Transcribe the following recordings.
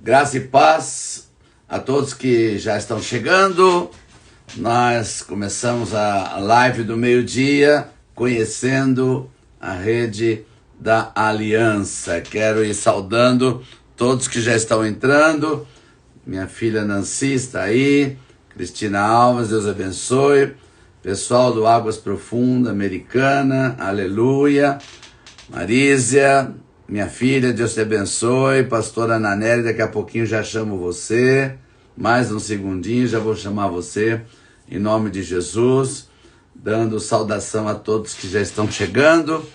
Graça e paz a todos que já estão chegando. Nós começamos a live do meio-dia, conhecendo a rede da Aliança. Quero ir saudando todos que já estão entrando. Minha filha Nancy está aí, Cristina Alves, Deus abençoe. Pessoal do Águas Profundas, Americana, aleluia. Marísia, minha filha, Deus te abençoe. Pastora Ananelli, daqui a pouquinho já chamo você. Mais um segundinho, já vou chamar você. Em nome de Jesus, dando saudação a todos que já estão chegando.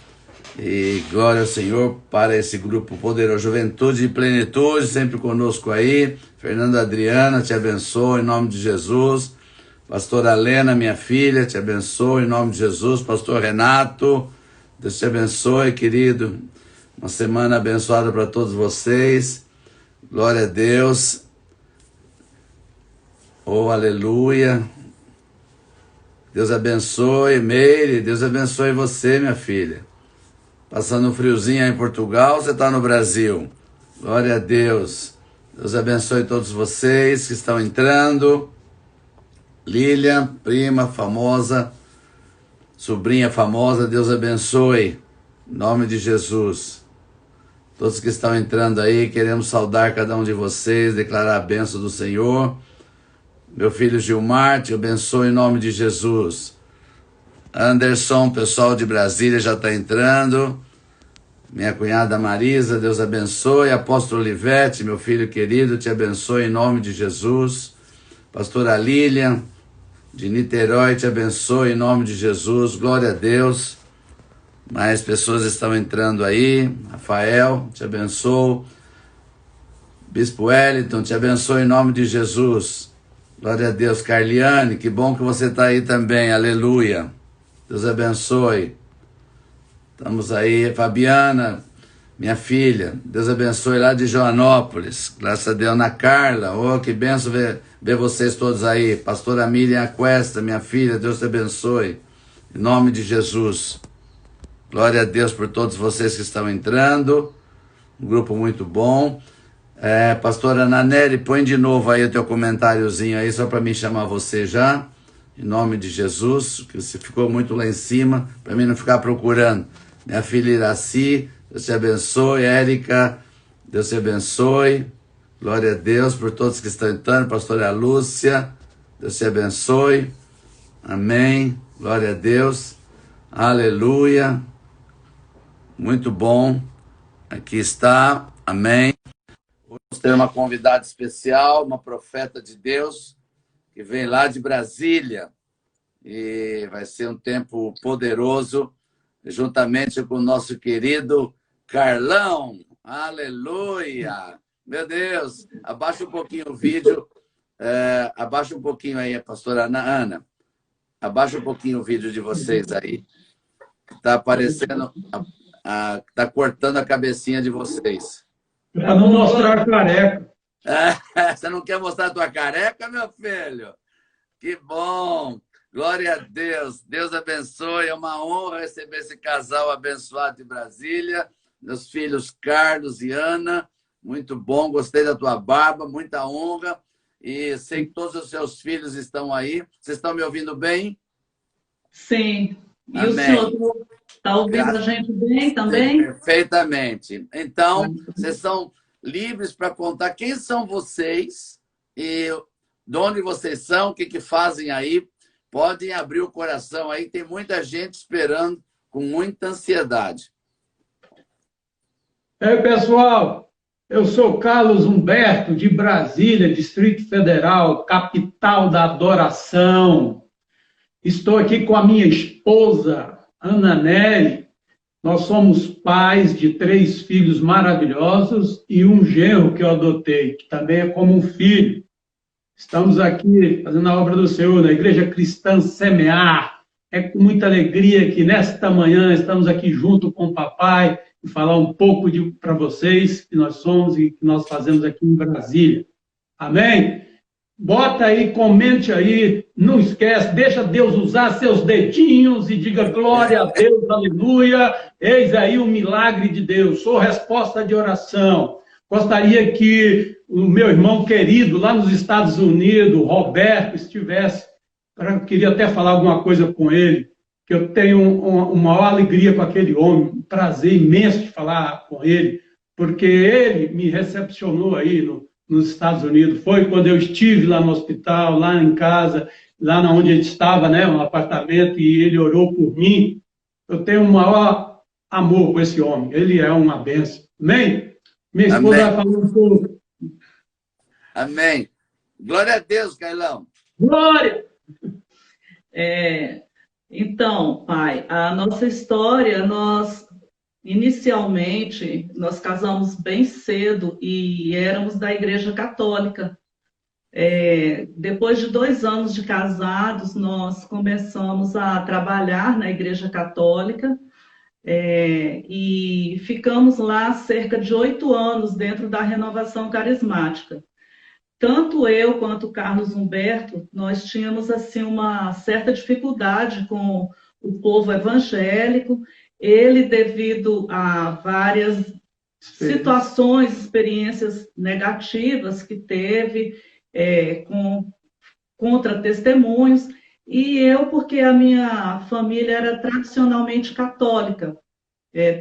E glória ao Senhor para esse grupo poderoso. Juventude e Plenitude, sempre conosco aí. Fernanda Adriana, te abençoe em nome de Jesus. Pastora Helena, minha filha, te abençoe em nome de Jesus. Pastor Renato, Deus te abençoe, querido. Uma semana abençoada para todos vocês. Glória a Deus. Oh, aleluia. Deus abençoe, Meire. Deus abençoe você, minha filha. Passando um friozinho aí em Portugal, você está no Brasil. Glória a Deus. Deus abençoe todos vocês que estão entrando. Lilian, prima famosa, sobrinha famosa, Deus abençoe. Em nome de Jesus. Todos que estão entrando aí, queremos saudar cada um de vocês, declarar a bênção do Senhor. Meu filho Gilmar, te abençoe em nome de Jesus. Anderson, pessoal de Brasília já está entrando. Minha cunhada Marisa, Deus abençoe. Apóstolo Olivete, meu filho querido, te abençoe em nome de Jesus. Pastora Lilian, de Niterói, te abençoe em nome de Jesus. Glória a Deus. Mais pessoas estão entrando aí. Rafael, te abençoo. Bispo Wellington, te abençoe em nome de Jesus. Glória a Deus. Carliane, que bom que você está aí também. Aleluia. Deus abençoe. Estamos aí. Fabiana, minha filha. Deus abençoe lá de Joanópolis. Graças a Deus. Ana Carla. Oh, que benção ver vocês todos aí. Pastora Miriam Cuesta, minha filha. Deus te abençoe. Em nome de Jesus. Glória a Deus por todos vocês que estão entrando. Um grupo muito bom. Pastora Nanelli, põe de novo aí o teu comentáriozinho aí, só para mim chamar você já. Em nome de Jesus, que você ficou muito lá em cima, para mim não ficar procurando. Minha filha Iraci, Deus te abençoe. Érica, Deus te abençoe. Glória a Deus por todos que estão entrando. Pastora Lúcia, Deus te abençoe. Amém. Glória a Deus. Aleluia. Muito bom. Aqui está. Amém. Vamos ter uma convidada especial, uma profeta de Deus, que vem lá de Brasília. E vai ser um tempo poderoso, juntamente com o nosso querido Carlão. Aleluia! Meu Deus, abaixa um pouquinho o vídeo. Abaixa um pouquinho aí, a pastora Ana. Abaixa um pouquinho o vídeo de vocês aí. Está aparecendo, está cortando a cabecinha de vocês. Para não mostrar a careca. Você não quer mostrar a tua careca, meu filho? Que bom! Glória a Deus! Deus abençoe. É uma honra receber esse casal abençoado de Brasília. Meus filhos Carlos e Ana. Muito bom, gostei da tua barba, muita honra. E sei que todos os seus filhos estão aí. Vocês estão me ouvindo bem? Sim. E Amém. O senhor está ouvindo a gente bem também? Sim, perfeitamente. Então, vocês são livres para contar quem são vocês e de onde vocês são, o que fazem aí. Podem abrir o coração aí, tem muita gente esperando com muita ansiedade. Ei, pessoal, eu sou Carlos Humberto, de Brasília, Distrito Federal, capital da adoração. Estou aqui com a minha esposa, Ana Nery. Nós somos pais de 3 filhos maravilhosos e um genro que eu adotei, que também é como um filho. Estamos aqui fazendo a obra do Senhor na Igreja Cristã Semear. É com muita alegria que nesta manhã estamos aqui junto com o papai e falar um pouco para vocês que nós somos e que nós fazemos aqui em Brasília. Amém? Bota aí, comente aí, não esquece, deixa Deus usar seus dedinhos e diga glória a Deus, aleluia. Eis aí o milagre de Deus, sou resposta de oração. Gostaria que o meu irmão querido lá nos Estados Unidos, Roberto, estivesse. Eu queria até falar alguma coisa com ele, que eu tenho uma maior alegria com aquele homem, um prazer imenso de falar com ele, porque ele me recepcionou aí nos Estados Unidos. Foi quando eu estive lá no hospital, lá em casa, lá onde ele estava, né, no apartamento, e ele orou por mim. Eu tenho o maior amor com esse homem. Ele é uma bênção. Amém? Minha esposa vai falar um pouco. Amém. Glória a Deus, Carlão. Glória! Então, pai, a nossa história, inicialmente, nós casamos bem cedo e éramos da Igreja Católica. Depois de 2 anos de casados, nós começamos a trabalhar na Igreja Católica e ficamos lá cerca de 8 anos dentro da renovação carismática. Tanto eu quanto o Carlos Humberto, nós tínhamos assim uma certa dificuldade com o povo evangélico. Ele, devido a várias situações, experiências negativas que teve, contra testemunhos, e eu, porque a minha família era tradicionalmente católica.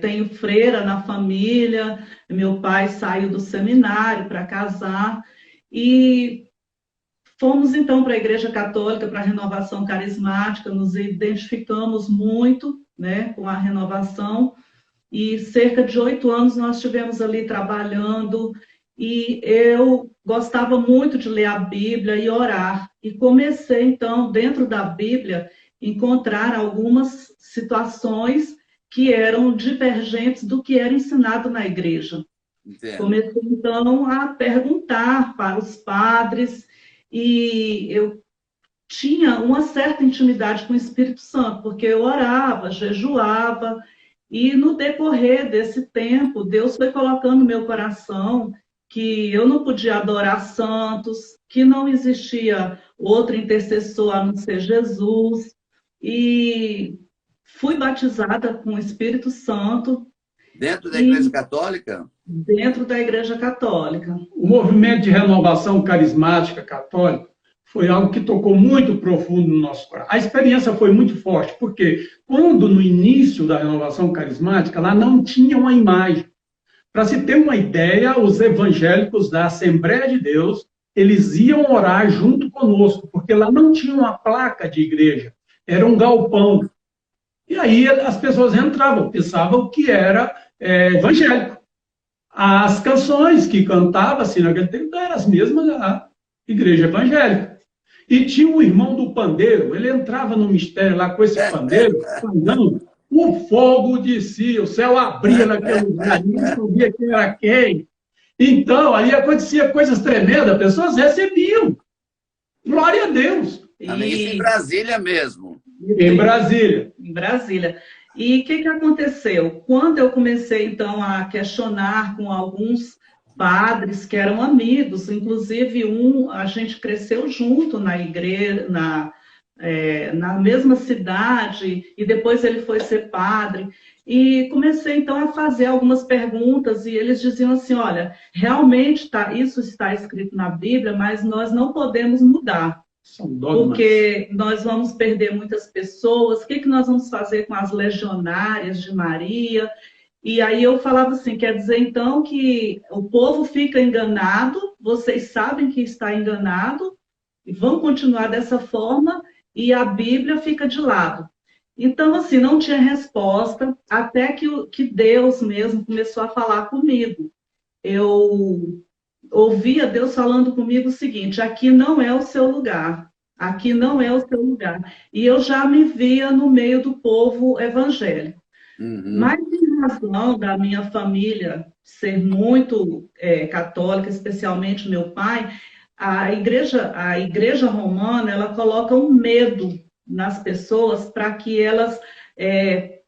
Tenho freira na família, meu pai saiu do seminário para casar, e fomos então para a Igreja Católica, para a renovação carismática, nos identificamos muito, né, com a renovação, e cerca de 8 anos nós estivemos ali trabalhando, e eu gostava muito de ler a Bíblia e orar, e comecei então, dentro da Bíblia, encontrar algumas situações que eram divergentes do que era ensinado na igreja. Entendo. Comecei, então, a perguntar para os padres, e eu tinha uma certa intimidade com o Espírito Santo, porque eu orava, jejuava, e no decorrer desse tempo, Deus foi colocando no meu coração que eu não podia adorar santos, que não existia outro intercessor a não ser Jesus, e fui batizada com o Espírito Santo. Dentro da Igreja Católica? Dentro da Igreja Católica. O movimento de renovação carismática católica foi algo que tocou muito profundo no nosso coração. A experiência foi muito forte, porque quando no início da renovação carismática, lá não tinha uma imagem. Para se ter uma ideia, os evangélicos da Assembleia de Deus, eles iam orar junto conosco, porque lá não tinha uma placa de igreja, era um galpão. E aí as pessoas entravam, pensavam que era evangélico. As canções que cantava-se naquele tempo eram as mesmas da igreja evangélica. E tinha um irmão do pandeiro, ele entrava no mistério lá com esse pandeiro, falando, o fogo descia, o céu abria naquele lugar, ninguém sabia quem era quem. Então, aí acontecia coisas tremendas, pessoas recebiam. Glória a Deus. Isso em Brasília mesmo. Em Brasília. Em Brasília. E o que aconteceu? Quando eu comecei, então, a questionar com alguns padres que eram amigos, inclusive a gente cresceu junto na igreja, na mesma cidade, e depois ele foi ser padre, e comecei, então, a fazer algumas perguntas, e eles diziam assim, olha, realmente isso está escrito na Bíblia, mas nós não podemos mudar. Porque nós vamos perder muitas pessoas, o que nós vamos fazer com as legionárias de Maria? E aí eu falava assim, quer dizer então que o povo fica enganado, vocês sabem que está enganado, e vão continuar dessa forma, e a Bíblia fica de lado. Então, assim, não tinha resposta, até que Deus mesmo começou a falar comigo. Eu ouvia Deus falando comigo o seguinte, aqui não é o seu lugar, aqui não é o seu lugar. E eu já me via no meio do povo evangélico. Uhum. Mas em razão da minha família ser muito católica, especialmente meu pai, a igreja romana, ela coloca um medo nas pessoas para que elas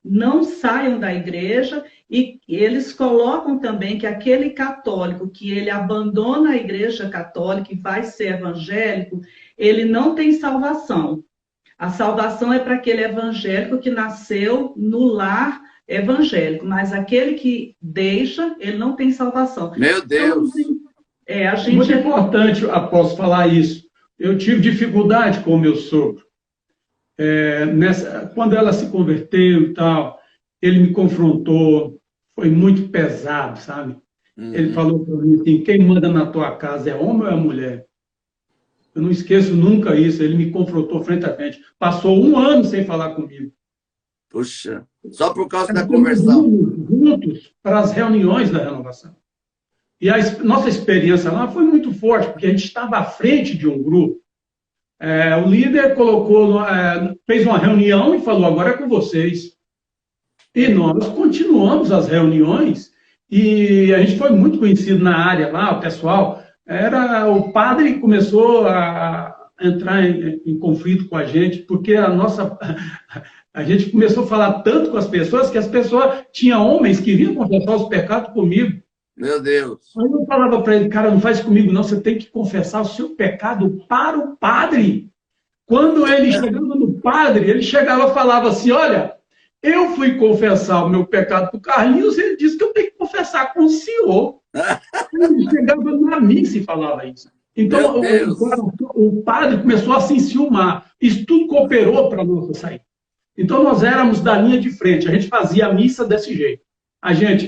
não saiam da igreja, e eles colocam também que aquele católico que ele abandona a igreja católica e vai ser evangélico, ele não tem salvação. A salvação é para aquele evangélico que nasceu no lar evangélico, mas aquele que deixa, ele não tem salvação. Meu Deus! Então, a gente... Muito importante, após falar isso. Eu tive dificuldade com o meu sogro. Quando ela se converteu e tal, ele me confrontou, foi muito pesado, sabe? Ele falou para mim assim, quem manda na tua casa é homem ou é mulher? Eu não esqueço nunca isso, ele me confrontou frente a frente. Passou 1 ano sem falar comigo. Puxa, só por causa da conversão. Juntos para as reuniões da renovação. E a nossa experiência lá foi muito forte, porque a gente estava à frente de um grupo. O líder fez uma reunião e falou, agora é com vocês. E nós continuamos as reuniões, e a gente foi muito conhecido na área lá, o pessoal. O padre começou a entrar em conflito com a gente, porque a gente começou a falar tanto com as pessoas, que as pessoas, tinha homens que vinham confessar os pecados comigo. Meu Deus! Aí eu falava para ele, cara, não faz comigo não, você tem que confessar o seu pecado para o padre. Quando ele chegava no padre, ele chegava e falava assim, olha, eu fui confessar o meu pecado para o Carlinhos, ele disse que eu tenho que confessar com o senhor. Ele chegava na missa e falava isso. Então, o padre começou a se enciumar. Isso tudo cooperou para a nossa saída. Então, nós éramos da linha de frente. A gente fazia a missa desse jeito.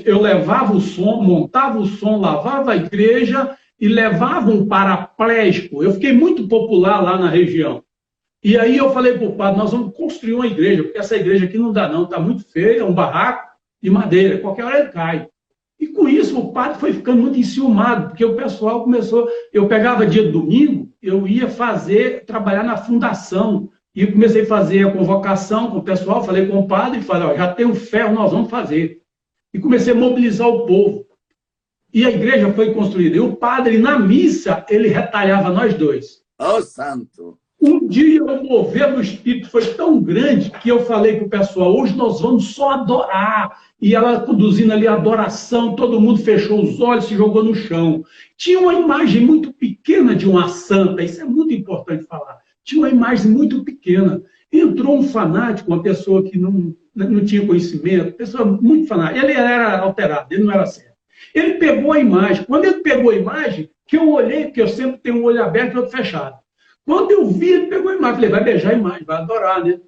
Eu levava o som, montava o som, lavava a igreja e levava um paraplégico. Eu fiquei muito popular lá na região. E aí eu falei para o padre, nós vamos construir uma igreja, porque essa igreja aqui não dá não, está muito feia, é um barraco de madeira, qualquer hora ele cai. E com isso o padre foi ficando muito enciumado, porque o pessoal começou, eu pegava dia de domingo, eu ia trabalhar na fundação, e comecei a fazer a convocação com o pessoal, falei com o padre, falei, já tem o ferro, nós vamos fazer. E comecei a mobilizar o povo. E a igreja foi construída. E o padre, na missa, ele retalhava nós dois. Ô, santo! Um dia o mover do Espírito foi tão grande que eu falei para o pessoal, hoje nós vamos só adorar. E ela conduzindo ali a adoração, todo mundo fechou os olhos, se jogou no chão. Tinha uma imagem muito pequena de uma santa, isso é muito importante falar. Tinha uma imagem muito pequena. Entrou um fanático, uma pessoa que não tinha conhecimento, pessoa muito fanática. Ele era alterado, ele não era certo. Ele pegou a imagem. Quando ele pegou a imagem, que eu olhei, porque eu sempre tenho um olho aberto e outro fechado. Quando eu vi, ele pegou a imagem. Falei, vai beijar a imagem, vai adorar, né?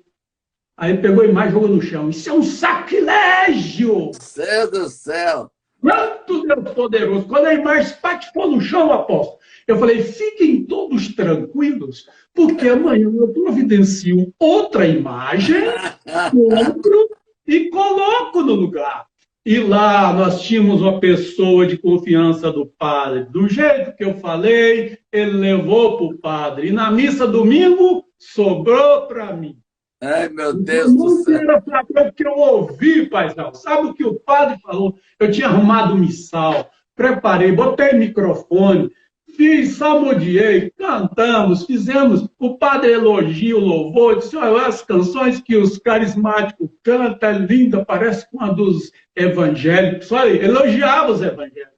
Aí ele pegou a imagem e jogou no chão. Isso é um sacrilégio! Céu do céu! Quanto Deus poderoso! Quando a imagem espatifou no chão, apóstolo, eu falei, fiquem todos tranquilos, porque amanhã eu providencio outra imagem, compro e coloco no lugar. E lá nós tínhamos uma pessoa de confiança do padre. Do jeito que eu falei, ele levou para o padre. E na missa domingo, sobrou para mim. Ai, meu Deus do céu. Não era saber o que eu ouvi, paizão. Sabe o que o padre falou? Eu tinha arrumado o missal, preparei, botei microfone, fiz, salmodiei, cantamos, fizemos, o padre elogia o louvor, disse, olha, as canções que os carismáticos cantam, é linda, parece com a dos evangélicos, olha, elogiava os evangélicos.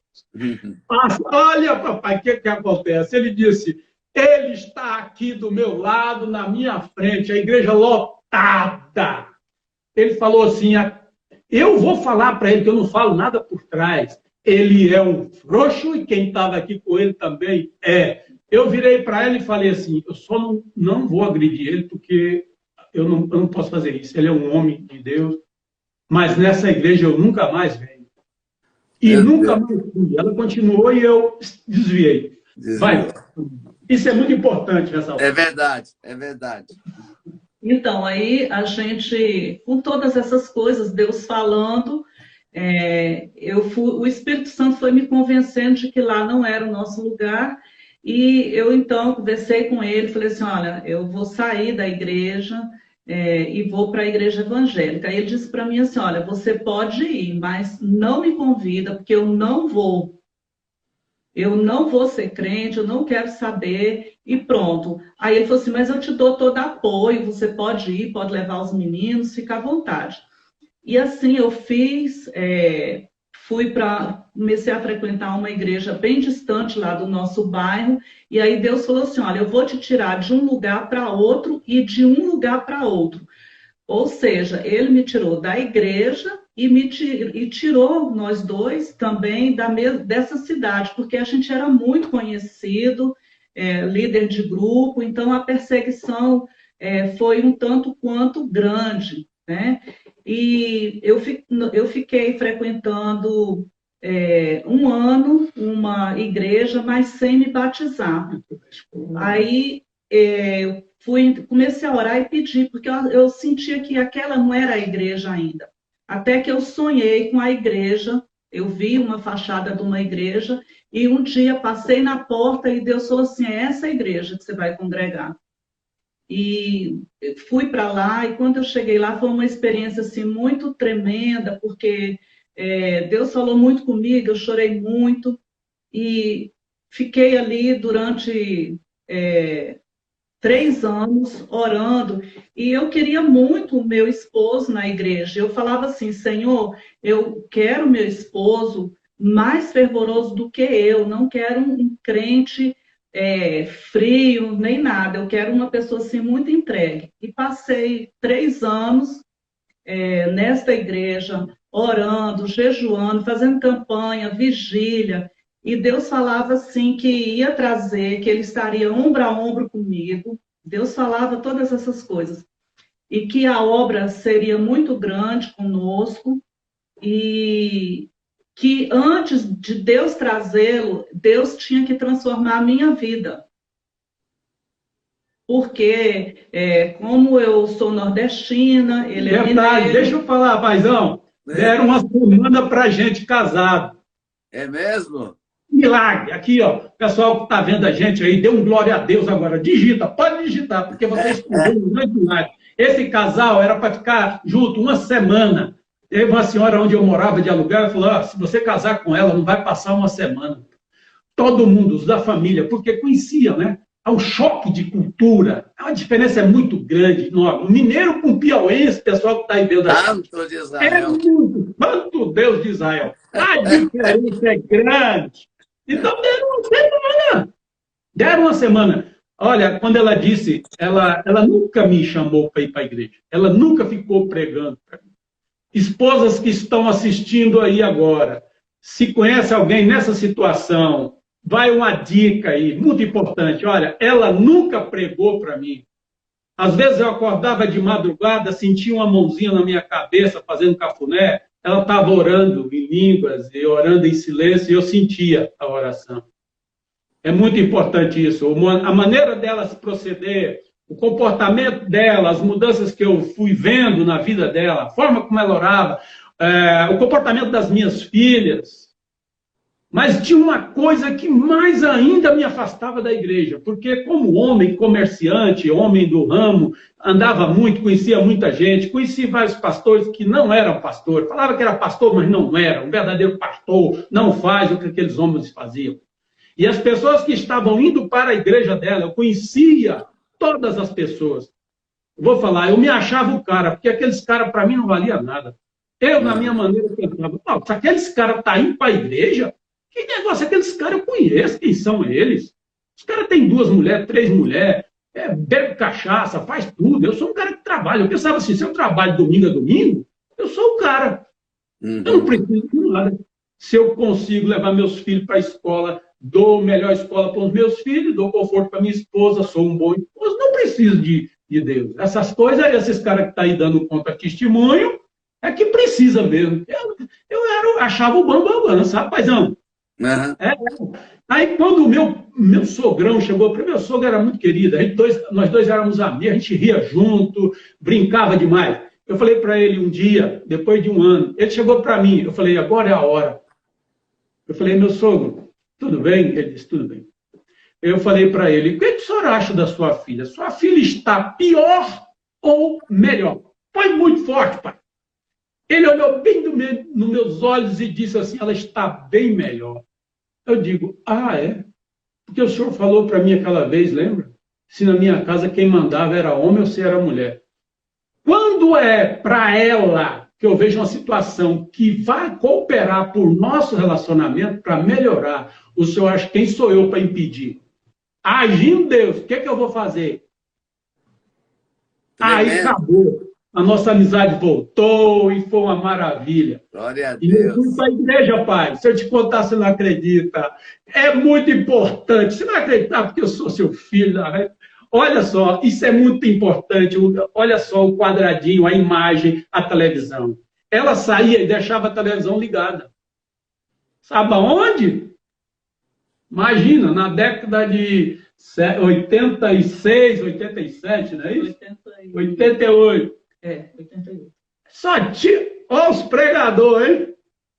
Olha, papai, o que acontece? Ele disse, ele está aqui do meu lado, na minha frente, a igreja lotada. Ele falou assim, eu vou falar para ele que eu não falo nada por trás. Ele é um frouxo e quem estava aqui com ele também é. Eu virei para ele e falei assim, eu só não vou agredir ele porque eu não posso fazer isso. Ele é um homem de Deus, mas nessa igreja eu nunca mais venho. E nunca mais fui. Ela continuou e eu desviei. Vai. Isso é muito importante nessa hora. É verdade, é verdade. Então, aí a gente, com todas essas coisas, Deus falando, o Espírito Santo foi me convencendo de que lá não era o nosso lugar, e eu então conversei com ele, falei assim, olha, eu vou sair da igreja e vou para a igreja evangélica. Aí ele disse para mim assim, olha, você pode ir, mas não me convida, porque eu não vou ser crente, eu não quero saber, e pronto. Aí ele falou assim, mas eu te dou todo apoio, você pode ir, pode levar os meninos, fica à vontade. E assim eu fiz, comecei a frequentar uma igreja bem distante lá do nosso bairro, e aí Deus falou assim, olha, eu vou te tirar de um lugar para outro e de um lugar para outro. Ou seja, ele me tirou da igreja e tirou nós dois também dessa cidade, porque a gente era muito conhecido, líder de grupo, então a perseguição foi um tanto quanto grande, né? E eu fiquei frequentando um ano uma igreja, mas sem me batizar. Aí eu comecei a orar e pedir, porque eu sentia que aquela não era a igreja ainda. Até que eu sonhei com a igreja, eu vi uma fachada de uma igreja, e um dia passei na porta e Deus falou assim, é essa a igreja que você vai congregar. E fui para lá, e quando eu cheguei lá foi uma experiência assim, muito tremenda, porque Deus falou muito comigo, eu chorei muito, e fiquei ali durante 3 anos orando, e eu queria muito o meu esposo na igreja. Eu falava assim, Senhor, eu quero meu esposo mais fervoroso do que eu, não quero um crente frio, nem nada, eu quero uma pessoa assim muito entregue. E passei 3 anos nesta igreja, orando, jejuando, fazendo campanha, vigília, e Deus falava assim que ia trazer, que Ele estaria ombro a ombro comigo. Deus falava todas essas coisas. E que a obra seria muito grande conosco e que antes de Deus trazê-lo, Deus tinha que transformar a minha vida. Porque, como eu sou nordestina, ele é mineiro... Deixa eu falar, paizão. Deram uma semana para gente casado. É mesmo? Milagre. Aqui, ó, o pessoal que está vendo a gente aí, dê um glória a Deus agora. Digita, pode digitar, porque vocês estão vendo mais milagre. Esse casal era para ficar junto uma semana. Teve uma senhora onde eu morava de aluguel, ela falou, se você casar com ela, não vai passar uma semana. Todo mundo, os da família, porque conheciam, né? Há um choque de cultura, a diferença é muito grande. O mineiro com o piauiense, pessoal que está aí vendo. Santo de Israel. Santo Deus de Israel. A diferença é grande. Então, deram uma semana. Deram uma semana. Olha, quando ela disse, ela nunca me chamou para ir para a igreja. Ela nunca ficou pregando para mim. Esposas que estão assistindo aí agora, se conhece alguém nessa situação, vai uma dica aí, muito importante. Olha, ela nunca pregou para mim. Às vezes eu acordava de madrugada, sentia uma mãozinha na minha cabeça, fazendo cafuné. Ela estava orando em línguas e orando em silêncio, e eu sentia a oração. É muito importante isso. A maneira dela se proceder, o comportamento dela, as mudanças que eu fui vendo na vida dela, a forma como ela orava, o comportamento das minhas filhas. Mas tinha uma coisa que mais ainda me afastava da igreja, porque como homem comerciante, homem do ramo, andava muito, conhecia muita gente, conheci vários pastores que não eram pastores, falava que era pastor, mas não era, um verdadeiro pastor não faz o que aqueles homens faziam. E as pessoas que estavam indo para a igreja dela, eu conhecia todas as pessoas. Vou falar, eu me achava o cara, porque aqueles caras para mim não valia nada. Eu, na minha maneira, pensava, se aqueles caras estão indo para a igreja, que negócio, aqueles caras eu conheço, quem são eles? Os caras têm 2 mulheres, 3 mulheres, bebe cachaça, faz tudo. Eu sou um cara que trabalha. Eu pensava assim, se eu trabalho domingo a domingo, eu sou o cara. Eu não preciso de nada. Se eu consigo levar meus filhos para a escola, dou melhor escola para os meus filhos, dou conforto para minha esposa, sou um bom esposo, não preciso de Deus. Essas coisas, esses caras que estão aí dando conta testemunho, é que precisa mesmo. Eu achava o bambambam, sabe, paizão? Uhum. Aí quando o meu sogrão chegou, porque meu sogro era muito querido, nós dois éramos amigos, a gente ria junto, brincava demais. Eu falei para ele um dia, depois de um ano, ele chegou para mim, eu falei, agora é a hora. Eu falei, meu sogro, tudo bem? Ele disse, tudo bem. Eu falei para ele, o que o senhor acha da sua filha? Sua filha está pior ou melhor? Foi muito forte, pai. Ele olhou bem nos meus olhos e disse assim, ela está bem melhor. Eu digo, é? Porque o senhor falou para mim aquela vez, lembra? Se na minha casa quem mandava era homem ou se era mulher. Quando é para ela que eu vejo uma situação que vai cooperar por nosso relacionamento para melhorar, o senhor acha quem sou eu para impedir? Agindo Deus, o que eu vou fazer? Aí acabou. a nossa amizade voltou e foi uma maravilha. Glória a E eu fui Deus. para a igreja, pai. Se eu te contar, você não acredita. É muito importante. Você não vai acreditar porque eu sou seu filho. Né? Olha só, isso é muito importante. Olha só o quadradinho, a imagem, a televisão. Ela saía e deixava a televisão ligada. Sabe aonde? Imagina, na década de 86, 87, não é isso? 88. 88. Só tinha. Olha os pregadores, hein?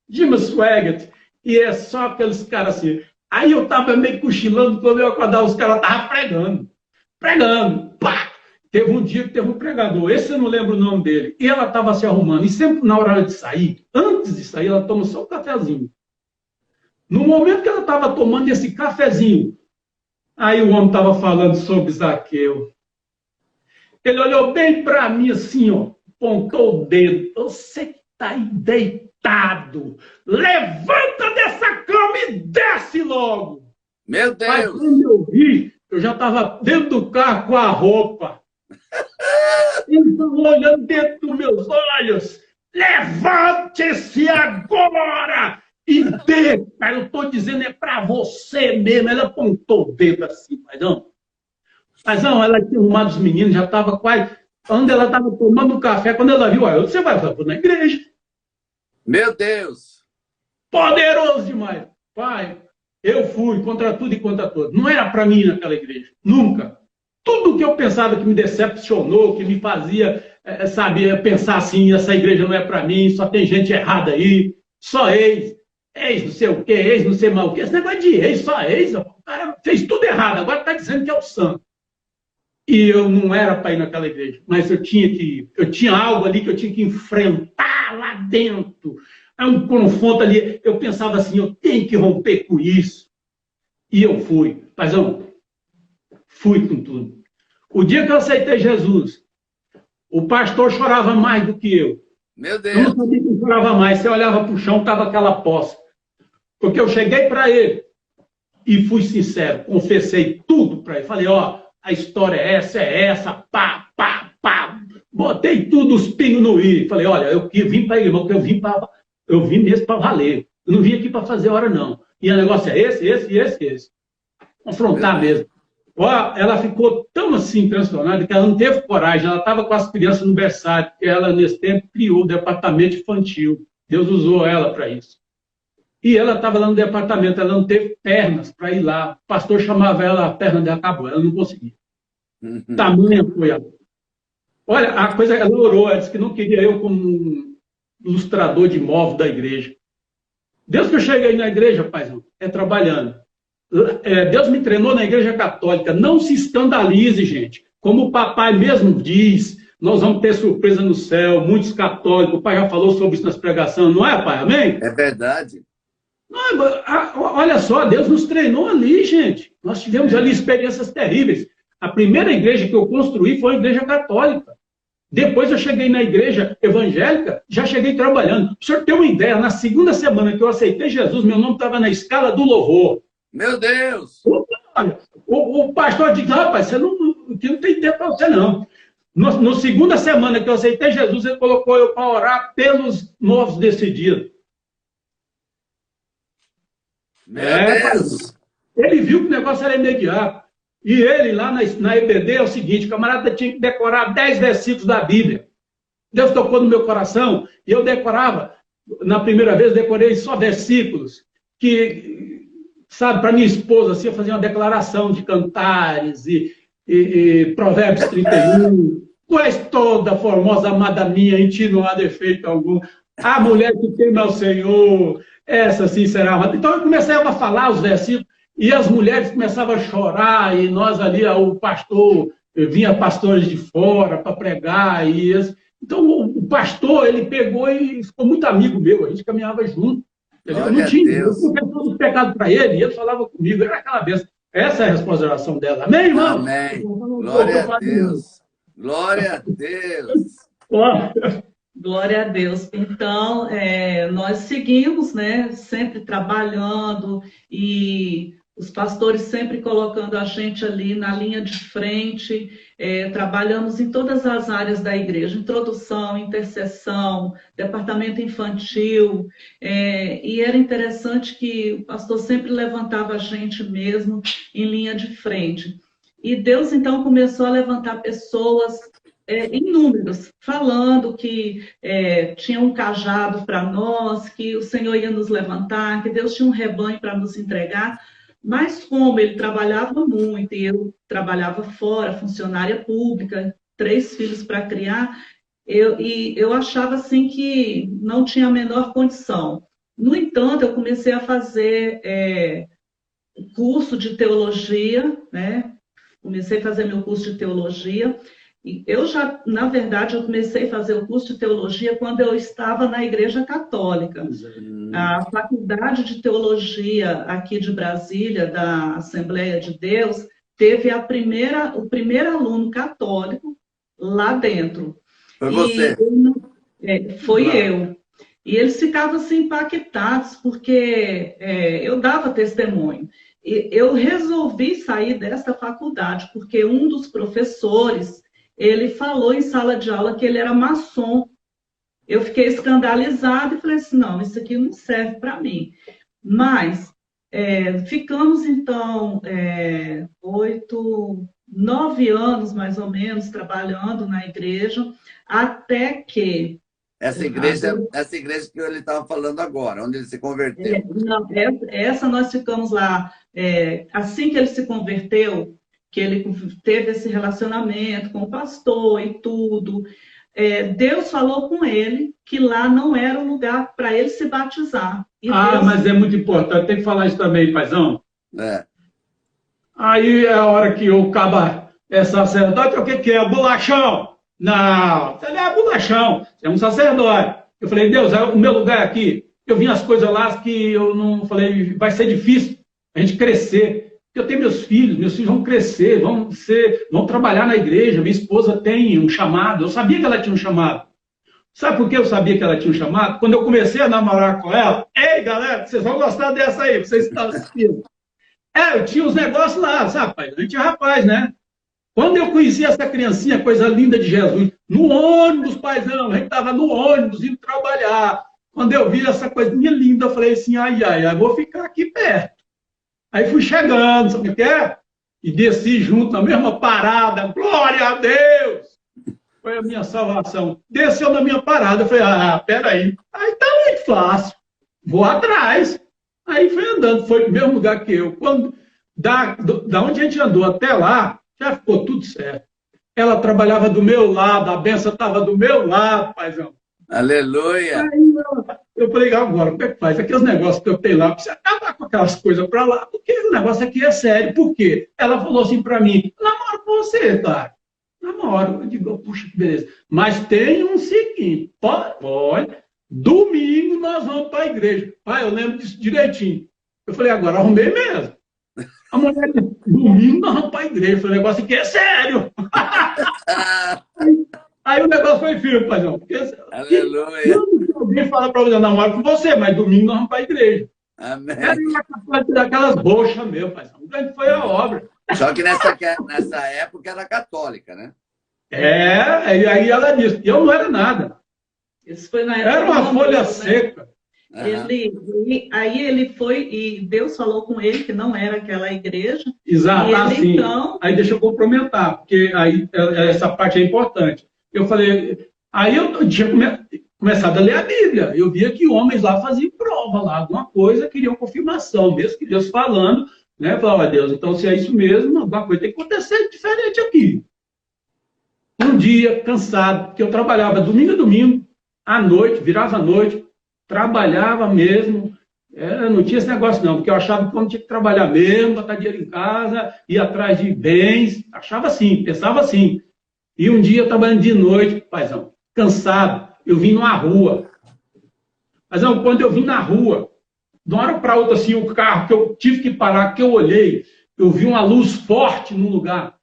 Jim Swaggart. E é só aqueles caras assim. Aí eu tava meio cochilando, quando eu acordar, os caras estavam pregando. Pregando. Pá! Teve um dia que teve um pregador, esse eu não lembro o nome dele. E ela estava se arrumando. E sempre na hora de sair, antes de sair, ela toma só um cafezinho. No momento que ela estava tomando esse cafezinho, aí o homem estava falando sobre Zaqueu. Ele olhou bem para mim assim, ó, apontou o dedo. Você que está aí deitado, levanta dessa cama e desce logo. Meu Mas Deus. quando eu vi, eu já estava dentro do carro com a roupa. Ele estava olhando dentro dos meus olhos. Levante-se agora! E dê, cara, eu estou dizendo, é para você mesmo. Ela apontou o dedo assim, paizão. Paizão, ela tinha arrumado os meninos, já estava quase. Onde ela estava tomando um café, quando ela viu, olha, você vai na igreja. Meu Deus. Poderoso demais. Pai, eu fui contra tudo e contra todos. Não era para mim naquela igreja. Nunca. Tudo que eu pensava que me decepcionou, que me fazia, sabe, pensar assim, essa igreja não é para mim, só tem gente errada aí, só ex não sei o quê, ex não sei mal o quê. Esse negócio de ex, só ex, o cara fez tudo errado, agora está dizendo que é o santo. E eu não era para ir naquela igreja, mas eu tinha que ir. Eu tinha algo ali que eu tinha que enfrentar lá dentro. Aí um confronto ali, eu pensava assim, eu tenho que romper com isso. E eu fui. Paizão, fui com tudo. O dia que eu aceitei Jesus, o pastor chorava mais do que eu. Meu Eu não Deus. sabia que chorava mais. Você olhava para o chão, estava aquela poça. Porque eu cheguei para ele e fui sincero, confessei tudo para ele. Falei, ó, a história é essa, pá, pá, pá. Botei tudo, os pingos no i. Falei, olha, eu vim para ele, porque eu vim mesmo para valer. Eu não vim aqui para fazer hora, não. E o negócio é esse. Confrontar mesmo. Ó, ela ficou tão assim transtornada que ela não teve coragem. Ela estava com as crianças no berçário, porque ela, nesse tempo, criou o departamento infantil. Deus usou ela para isso. E ela estava lá no departamento, ela não teve pernas para ir lá. O pastor chamava ela, a perna dela acabou, ela não conseguia. Tamanha foi ela. Olha, a coisa, ela orou, ela disse que não queria eu como um ilustrador de móvel da igreja. Desde que eu cheguei na igreja, paizão, trabalhando. Deus me treinou na igreja católica. Não se escandalize, gente. Como o papai mesmo diz, nós vamos ter surpresa no céu, muitos católicos. O pai já falou sobre isso nas pregações, não é, pai? Amém? É verdade. Olha só, Deus nos treinou ali, gente. Nós tivemos ali experiências terríveis. A primeira igreja que eu construí foi a igreja católica. Depois eu cheguei na igreja evangélica, já cheguei trabalhando. O senhor tem uma ideia, na segunda semana que eu aceitei Jesus, meu nome estava na escala do louvor. Meu Deus. O pastor disse, rapaz, você não tem tempo para você, não. Na segunda semana que eu aceitei Jesus, ele colocou eu para orar pelos novos desse dia. Meu Deus. Ele viu que o negócio era imediato. E ele, lá na EBD, é o seguinte, o camarada tinha que decorar 10 versículos da Bíblia. Deus tocou no meu coração, e eu decorava. Na primeira vez, decorei só versículos que, sabe, para minha esposa, assim, eu fazia uma declaração de Cantares e Provérbios 31. Tu és toda formosa, amada minha, em ti não há defeito algum. A mulher que teme ao Senhor, essa sim será amada. Então eu comecei a falar os versículos, e as mulheres começavam a chorar, e nós ali, o pastor, vinha pastores de fora para pregar, então o pastor, ele pegou e ficou muito amigo meu, a gente caminhava junto. Eu não tinha, eu confessava os pecados para ele, e ele falava comigo, era aquela vez. Essa é a restauração dela. Amém, irmão? Amém. Glória a Deus. Glória a Deus. Glória a Deus. Então, nós seguimos, né, sempre trabalhando e os pastores sempre colocando a gente ali na linha de frente, trabalhamos em todas as áreas da igreja, introdução, intercessão, departamento infantil, e era interessante que o pastor sempre levantava a gente mesmo em linha de frente. E Deus, então, começou a levantar pessoas em números, falando que tinha um cajado para nós, que o Senhor ia nos levantar, que Deus tinha um rebanho para nos entregar. Mas como ele trabalhava muito, e eu trabalhava fora, funcionária pública, 3 filhos para criar, eu achava assim que não tinha a menor condição. No entanto, eu comecei a fazer curso de teologia, né? Comecei a fazer meu curso de teologia, e eu já, na verdade, eu comecei a fazer o curso de teologia quando eu estava na Igreja Católica. A Faculdade de Teologia aqui de Brasília, da Assembleia de Deus, teve o primeiro aluno católico lá dentro. Foi você? Foi eu. E eles ficavam assim impactados, porque eu dava testemunho. E eu resolvi sair dessa faculdade, porque um dos professores, ele falou em sala de aula que ele era maçom. Eu fiquei escandalizada e falei assim, não, isso aqui não serve para mim. Mas ficamos, então, 9 anos, mais ou menos, trabalhando na igreja, até que... Essa igreja que ele estava falando agora, onde ele se converteu. Não, essa nós ficamos lá. Assim que ele se converteu, que ele teve esse relacionamento com o pastor e tudo, Deus falou com ele que lá não era o lugar para ele se batizar. Deus... mas é muito importante, tem que falar isso também, paizão. Aí é a hora que o caba é sacerdote, o que é? Bolachão? Não, você não é bolachão, você é um sacerdote. Eu falei, Deus, o meu lugar é aqui. Eu vi as coisas lá que eu não falei, vai ser difícil a gente crescer. Eu tenho meus filhos vão crescer, vão trabalhar na igreja, minha esposa tem um chamado. Eu sabia que ela tinha um chamado. Sabe por que eu sabia que ela tinha um chamado? Quando eu comecei a namorar com ela, ei, galera, vocês vão gostar dessa aí, vocês estão assistindo. Eu tinha os negócios lá, sabe, pai? A gente é rapaz, né? Quando eu conheci essa criancinha, coisa linda de Jesus, no ônibus, paizão, a gente estava no ônibus indo trabalhar. Quando eu vi essa coisinha linda, eu falei assim, ai, vou ficar aqui perto. Aí fui chegando, sabe o que é? E desci junto na mesma parada, glória a Deus! Foi a minha salvação. Desceu na minha parada, eu falei, peraí, aí tá muito fácil, vou atrás. Aí fui andando, foi no mesmo lugar que eu. Quando, da onde a gente andou até lá, já ficou tudo certo. Ela trabalhava do meu lado, a benção estava do meu lado, paizão. Aleluia! Aí eu falei, agora, como é que faz? Aqueles negócios que eu tenho lá, precisa acabar com aquelas coisas para lá, porque o negócio aqui é sério. Por quê? Ela falou assim para mim, namoro com você, tá? Namoro. Eu digo, puxa, que beleza. Mas tem um seguinte, pode, domingo nós vamos para a igreja. Pai, eu lembro disso direitinho. Eu falei, agora arrumei mesmo. A mulher disse, domingo nós vamos para a igreja. Eu falei, o negócio aqui é sério. Aí o negócio foi firme, paizão. Aleluia. Alguém fala para você, namoro com você, mas domingo nós vamos para a igreja. Amém. Era aquelas bochas mesmo, paizão. Grande foi a obra. Só que nessa época era católica, né? E aí ela disse, eu não era nada. Isso foi na época era uma folha né? seca. Aí ele foi, e Deus falou com ele que não era aquela igreja. Exato, assim. Então... Aí deixa eu complementar, porque aí essa parte é importante. Eu falei, aí eu tinha começado a ler a Bíblia. Eu via que homens lá faziam prova lá, alguma coisa, queriam confirmação, mesmo que Deus falando, né? Falava, Deus, então se é isso mesmo, alguma coisa tem que acontecer diferente aqui. Um dia, cansado, porque eu trabalhava domingo a domingo, à noite, virava à noite, trabalhava mesmo, não tinha esse negócio não, porque eu achava que eu não tinha que trabalhar mesmo, botar dinheiro em casa, ir atrás de bens, achava assim, pensava assim. E um dia, trabalhando de noite, paizão, cansado, eu vim numa rua. Paizão, quando eu vim na rua, de uma hora para outra, assim, o carro que eu tive que parar, que eu olhei, eu vi uma luz forte no lugar.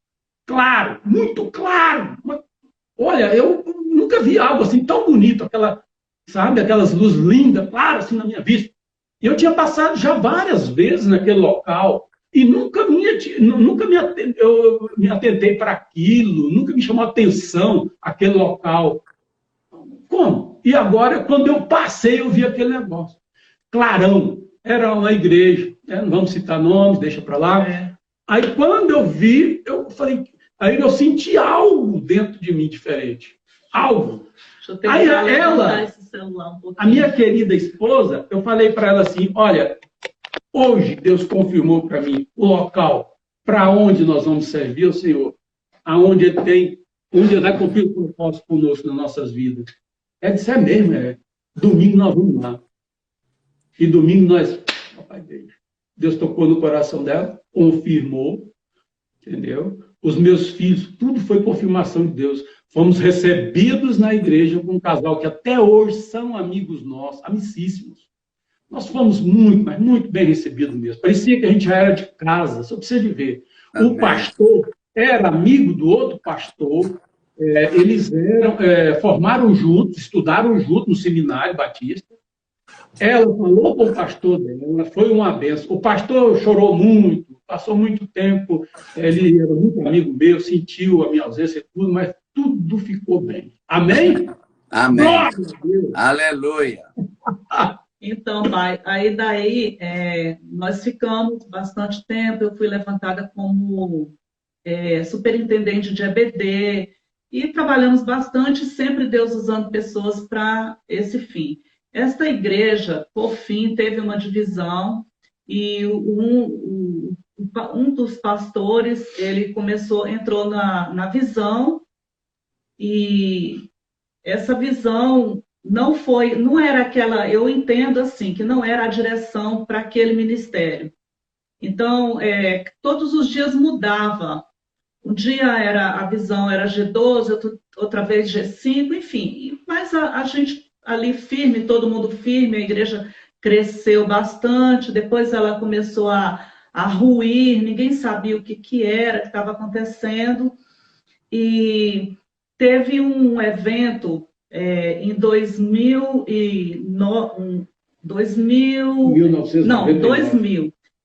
Claro, muito claro. Olha, eu nunca vi algo assim tão bonito, aquelas luzes lindas, claro, assim, na minha vista. E eu tinha passado já várias vezes naquele local, E eu me atentei para aquilo, nunca me chamou a atenção aquele local. Como? E agora, quando eu passei, eu vi aquele negócio. Clarão, era uma igreja, né? Não vamos citar nomes, deixa para lá. Aí, quando eu vi, eu falei, aí eu senti algo dentro de mim diferente. Algo. Aí a minha querida esposa, eu falei para ela assim, olha, hoje Deus confirmou para mim o local para onde nós vamos servir o Senhor, aonde Ele vai cumprir o propósito conosco nas nossas vidas. Ela disse, é mesmo, domingo nós vamos lá. E domingo nós, papai Deus tocou no coração dela, confirmou, entendeu? Os meus filhos, tudo foi confirmação de Deus. Fomos recebidos na igreja com um casal que até hoje são amigos nossos, amicíssimos. Nós fomos muito, mas muito bem recebidos mesmo. Parecia que a gente já era de casa, só precisa de ver. Amém. O pastor era amigo do outro pastor, eles formaram juntos, estudaram juntos no seminário batista. Ela falou com o pastor dela, foi uma benção. O pastor chorou muito, passou muito tempo, ele era muito amigo meu, sentiu a minha ausência e tudo, mas tudo ficou bem. Amém? Amém. Aleluia. Então, pai, aí daí nós ficamos bastante tempo, eu fui levantada como superintendente de EBD, e trabalhamos bastante, sempre Deus usando pessoas para esse fim. Esta igreja, por fim, teve uma divisão, e um dos pastores, ele entrou na visão, e essa visão não era aquela, eu entendo assim, que não era a direção para aquele ministério. Então, todos os dias mudava. Um dia a visão era G12, outra vez G5, enfim. Mas a gente ali firme, todo mundo firme, a igreja cresceu bastante, depois ela começou a ruir, ninguém sabia o que era, que estava acontecendo. E teve um evento em 2000.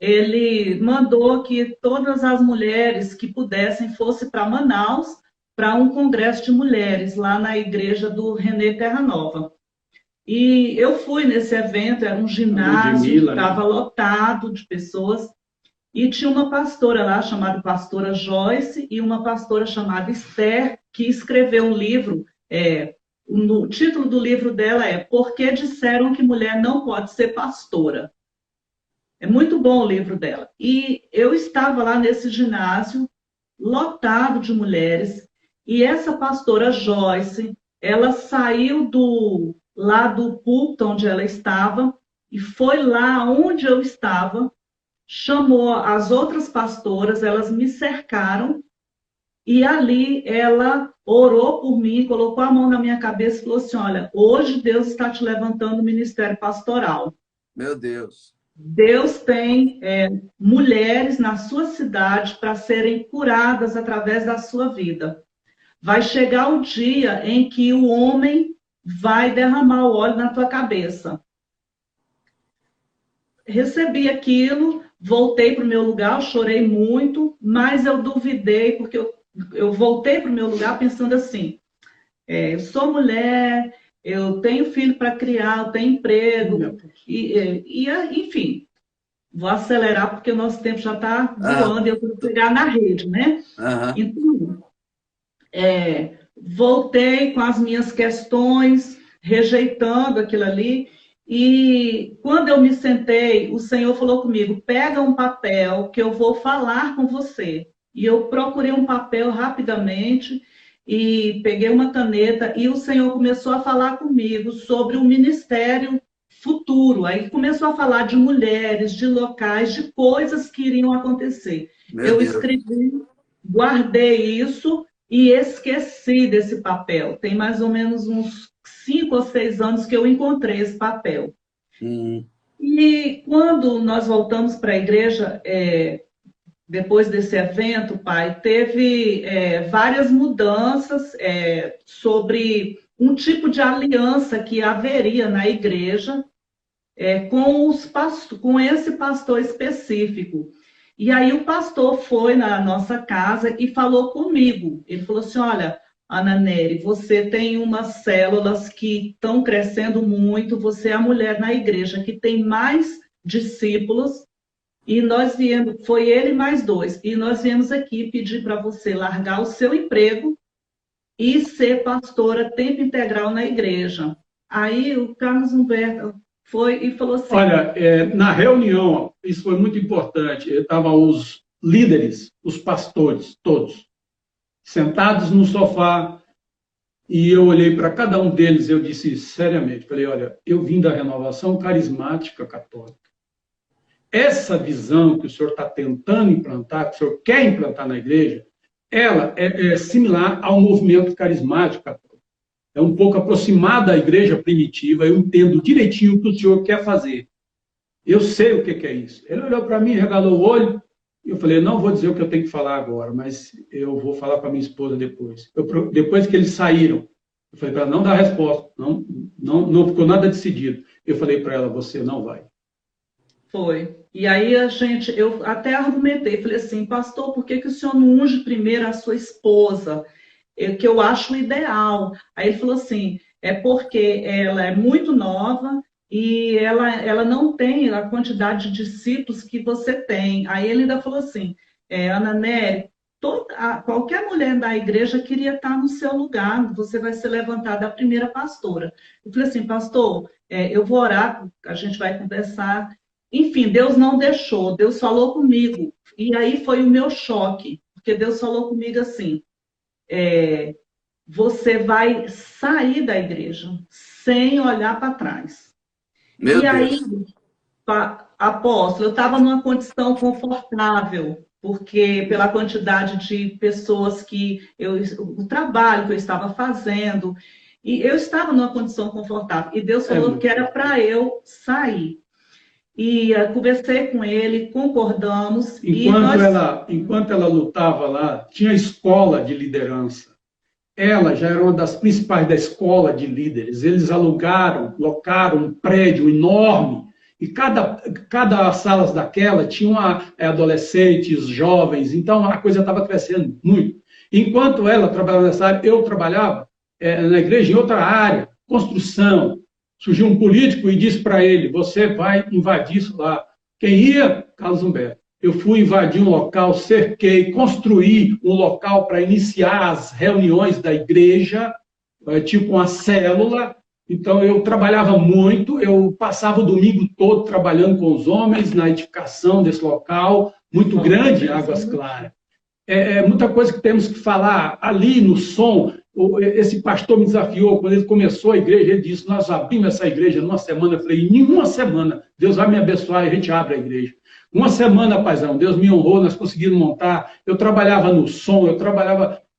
Ele mandou que todas as mulheres que pudessem fossem para Manaus para um congresso de mulheres lá na igreja do René Terra Nova. E eu fui nesse evento, era um ginásio, estava lotado de pessoas, e tinha uma pastora lá chamada pastora Joyce e uma pastora chamada Esther, que escreveu um livro. O título do livro dela é Por que disseram que mulher não pode ser pastora? É muito bom o livro dela. E eu estava lá nesse ginásio, lotado de mulheres, e essa pastora Joyce, ela saiu lá do púlpito onde ela estava, e foi lá onde eu estava, chamou as outras pastoras, elas me cercaram, e ali ela orou por mim, colocou a mão na minha cabeça e falou assim, olha, hoje Deus está te levantando no ministério pastoral. Meu Deus. Deus tem mulheres na sua cidade para serem curadas através da sua vida. Vai chegar o dia em que o homem vai derramar o óleo na tua cabeça. Recebi aquilo, voltei para o meu lugar, chorei muito, mas eu duvidei, porque eu voltei para o meu lugar pensando assim, eu sou mulher, eu tenho filho para criar, eu tenho emprego, enfim, vou acelerar porque o nosso tempo já está voando e eu tenho que pegar na rede, né? Então, voltei com as minhas questões, rejeitando aquilo ali, e quando eu me sentei, o Senhor falou comigo, pega um papel que eu vou falar com você. E eu procurei um papel rapidamente, e peguei uma caneta, e o Senhor começou a falar comigo sobre o ministério futuro. Aí começou a falar de mulheres, de locais, de coisas que iriam acontecer. Eu escrevi, guardei isso e esqueci desse papel. Tem mais ou menos uns 5 ou 6 anos que eu encontrei esse papel. E quando nós voltamos para a igreja, depois desse evento, pai, teve várias mudanças sobre um tipo de aliança que haveria na igreja com esse pastor específico. E aí o pastor foi na nossa casa e falou comigo. Ele falou assim, olha, Ana Nery, você tem umas células que estão crescendo muito, você é a mulher na igreja que tem mais discípulos, e nós viemos, foi ele mais dois, e nós viemos aqui pedir para você largar o seu emprego e ser pastora tempo integral na igreja. Aí o Carlos Humberto foi e falou assim... Olha, na reunião, isso foi muito importante, estavam os líderes, os pastores, todos, sentados no sofá, e eu olhei para cada um deles, eu disse seriamente, falei, olha, eu vim da renovação carismática católica. Essa visão que o senhor está tentando implantar, que o senhor quer implantar na igreja, ela é similar ao movimento carismático católico. É um pouco aproximada da igreja primitiva, eu entendo direitinho o que o senhor quer fazer. Eu sei o que é isso. Ele olhou para mim, regalou o olho, e eu falei, não vou dizer o que eu tenho que falar agora, mas eu vou falar para minha esposa depois. Depois que eles saíram, eu falei para ela, não dá resposta, não ficou nada decidido. Eu falei para ela, você não vai. Foi. E aí eu até argumentei, falei assim, pastor, por que o senhor não unge primeiro a sua esposa? Que eu acho ideal. Aí ele falou assim, é porque ela é muito nova e ela não tem a quantidade de discípulos que você tem. Aí ele ainda falou assim, Ana Nery, qualquer mulher da igreja queria estar no seu lugar, você vai ser levantada a primeira pastora. Eu falei assim, pastor, eu vou orar, a gente vai conversar. Enfim, Deus não deixou, Deus falou comigo. E aí foi o meu choque, porque Deus falou comigo assim, você vai sair da igreja sem olhar para trás. Meu e Deus. Aí, apóstolo, eu estava numa condição confortável, porque pela quantidade de pessoas o trabalho que eu estava fazendo, e eu estava numa condição confortável. E Deus falou que era para eu sair. E conversei com ele, concordamos. Enquanto ela lutava lá, tinha escola de liderança. Ela já era uma das principais da escola de líderes. Eles locaram um prédio enorme, e cada sala daquela tinha adolescentes, jovens, então a coisa estava crescendo muito. Enquanto ela trabalhava nessa área, eu trabalhava na igreja em outra área, construção. Surgiu um político e disse para ele, você vai invadir isso lá. Quem ia? Carlos Humberto. Eu fui invadir um local, cerquei, construí um local para iniciar as reuniões da igreja, tipo uma célula. Então, eu trabalhava muito, eu passava o domingo todo trabalhando com os homens na edificação desse local, muito grande, Águas Claras. Muita coisa que temos que falar ali no som. Esse pastor me desafiou, quando ele começou a igreja, ele disse, nós abrimos essa igreja numa semana. Eu falei, em uma semana, Deus vai me abençoar e a gente abre a igreja. Uma semana, paizão, Deus me honrou, nós conseguimos montar. Eu trabalhava no som,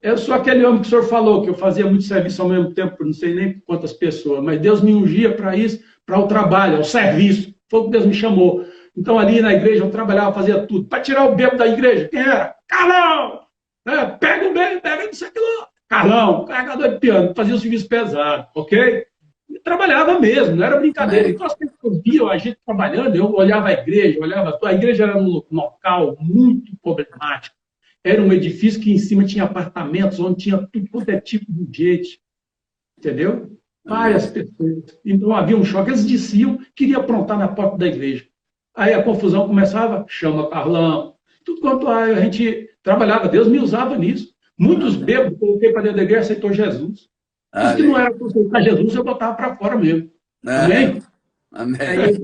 eu sou aquele homem que o senhor falou, que eu fazia muito serviço ao mesmo tempo, não sei nem quantas pessoas, mas Deus me ungia para isso, para o trabalho, ao serviço. Foi o que Deus me chamou. Então, ali na igreja, eu trabalhava, fazia tudo. Para tirar o bebo da igreja, quem era? Carlão! Pega o bebo, pega isso aqui lá. Carlão, carregador de piano, fazia o serviço pesado, ok? E trabalhava mesmo, não era brincadeira. Então, as pessoas viam a gente trabalhando, eu olhava a igreja, a igreja era num local muito problemático. Era um edifício que em cima tinha apartamentos, onde tinha tudo quanto é tipo de gente, entendeu? Várias pessoas. Então, havia um choque. Eles diziam, queria aprontar na porta da igreja. Aí a confusão começava, chama Carlão. Tudo quanto a gente trabalhava, Deus me usava nisso. Muitos bêbados, coloquei para dentro da igreja, aceitou Jesus. Os que não eram para aceitar Jesus, eu botava para fora mesmo. Amém? Amém. Aí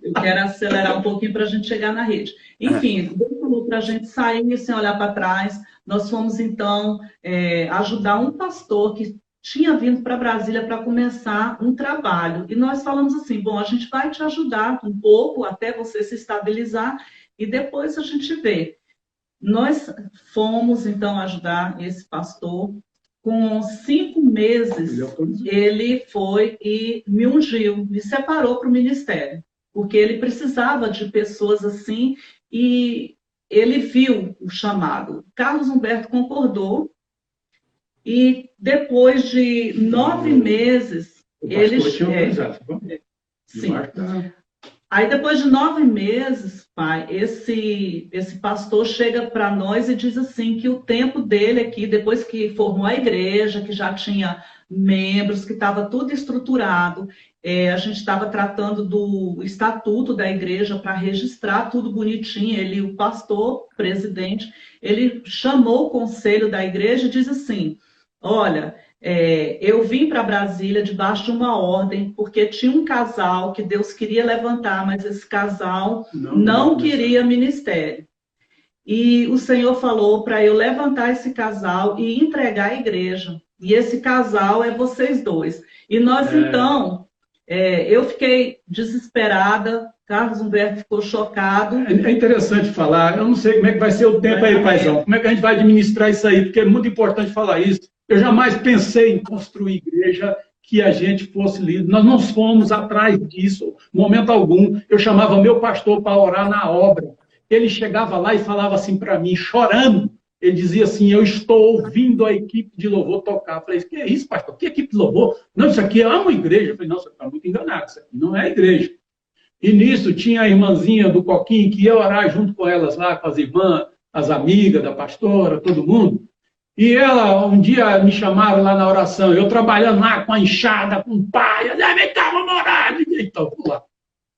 eu quero acelerar um pouquinho para a gente chegar na rede. Enfim, Deus falou para a gente sair sem olhar para trás. Nós fomos, então, ajudar um pastor que tinha vindo para Brasília para começar um trabalho. E nós falamos assim, bom, a gente vai te ajudar um pouco até você se estabilizar e depois a gente vê. Nós fomos, então, ajudar esse pastor. Com 5 meses, ele foi e me ungiu, me separou para o ministério, porque ele precisava de pessoas assim e ele viu o chamado. Carlos Humberto concordou e depois de 9 meses, ele... Sim. Aí, depois de 9 meses, pai, esse pastor chega para nós e diz assim que o tempo dele aqui, depois que formou a igreja, que já tinha membros, que estava tudo estruturado, a gente estava tratando do estatuto da igreja para registrar tudo bonitinho. Ele, o pastor, presidente, ele chamou o conselho da igreja e diz assim: olha, eu vim para Brasília debaixo de uma ordem, porque tinha um casal que Deus queria levantar, mas esse casal não queria ministério. E o Senhor falou para eu levantar esse casal e entregar a igreja. E esse casal é vocês dois. E nós, então, eu fiquei desesperada, Carlos Humberto ficou chocado. É interessante falar, eu não sei como é que vai ser o tempo aí, paizão, como é que a gente vai administrar isso aí, porque é muito importante falar isso. Eu jamais pensei em construir igreja que a gente fosse líder. Nós não fomos atrás disso, momento algum. Eu chamava meu pastor para orar na obra. Ele chegava lá e falava assim para mim, chorando. Ele dizia assim: eu estou ouvindo a equipe de louvor tocar. Eu falei: que é isso, pastor? Que equipe de louvor? Não, isso aqui é uma igreja. Eu falei: não, você está muito enganado, isso aqui não é igreja. E nisso tinha a irmãzinha do Coquinho, que ia orar junto com elas lá, com as irmãs, as amigas da pastora, todo mundo. E ela, um dia me chamaram lá na oração, eu trabalhando lá com a enxada, com o pai, vem cá, vamos orar. Então, vamos lá.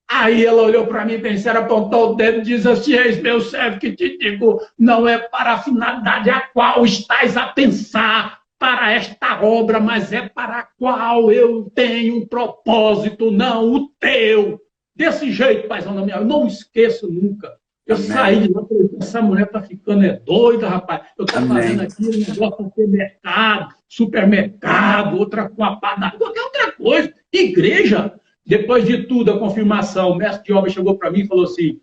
Aí ela olhou para mim, pensou, apontou o dedo e disse assim: eis meu servo que te digo, não é para a finalidade a qual estás a pensar para esta obra, mas é para a qual eu tenho um propósito, não o teu. Desse jeito, paizão da minha, eu não esqueço nunca. Eu saí de lá e falei: essa mulher está ficando doida, rapaz. Eu estou fazendo aqui um negócio para ter mercado, supermercado, outra com a padaria, qualquer outra coisa. Igreja. Depois de tudo, a confirmação, o mestre de obra chegou para mim e falou assim: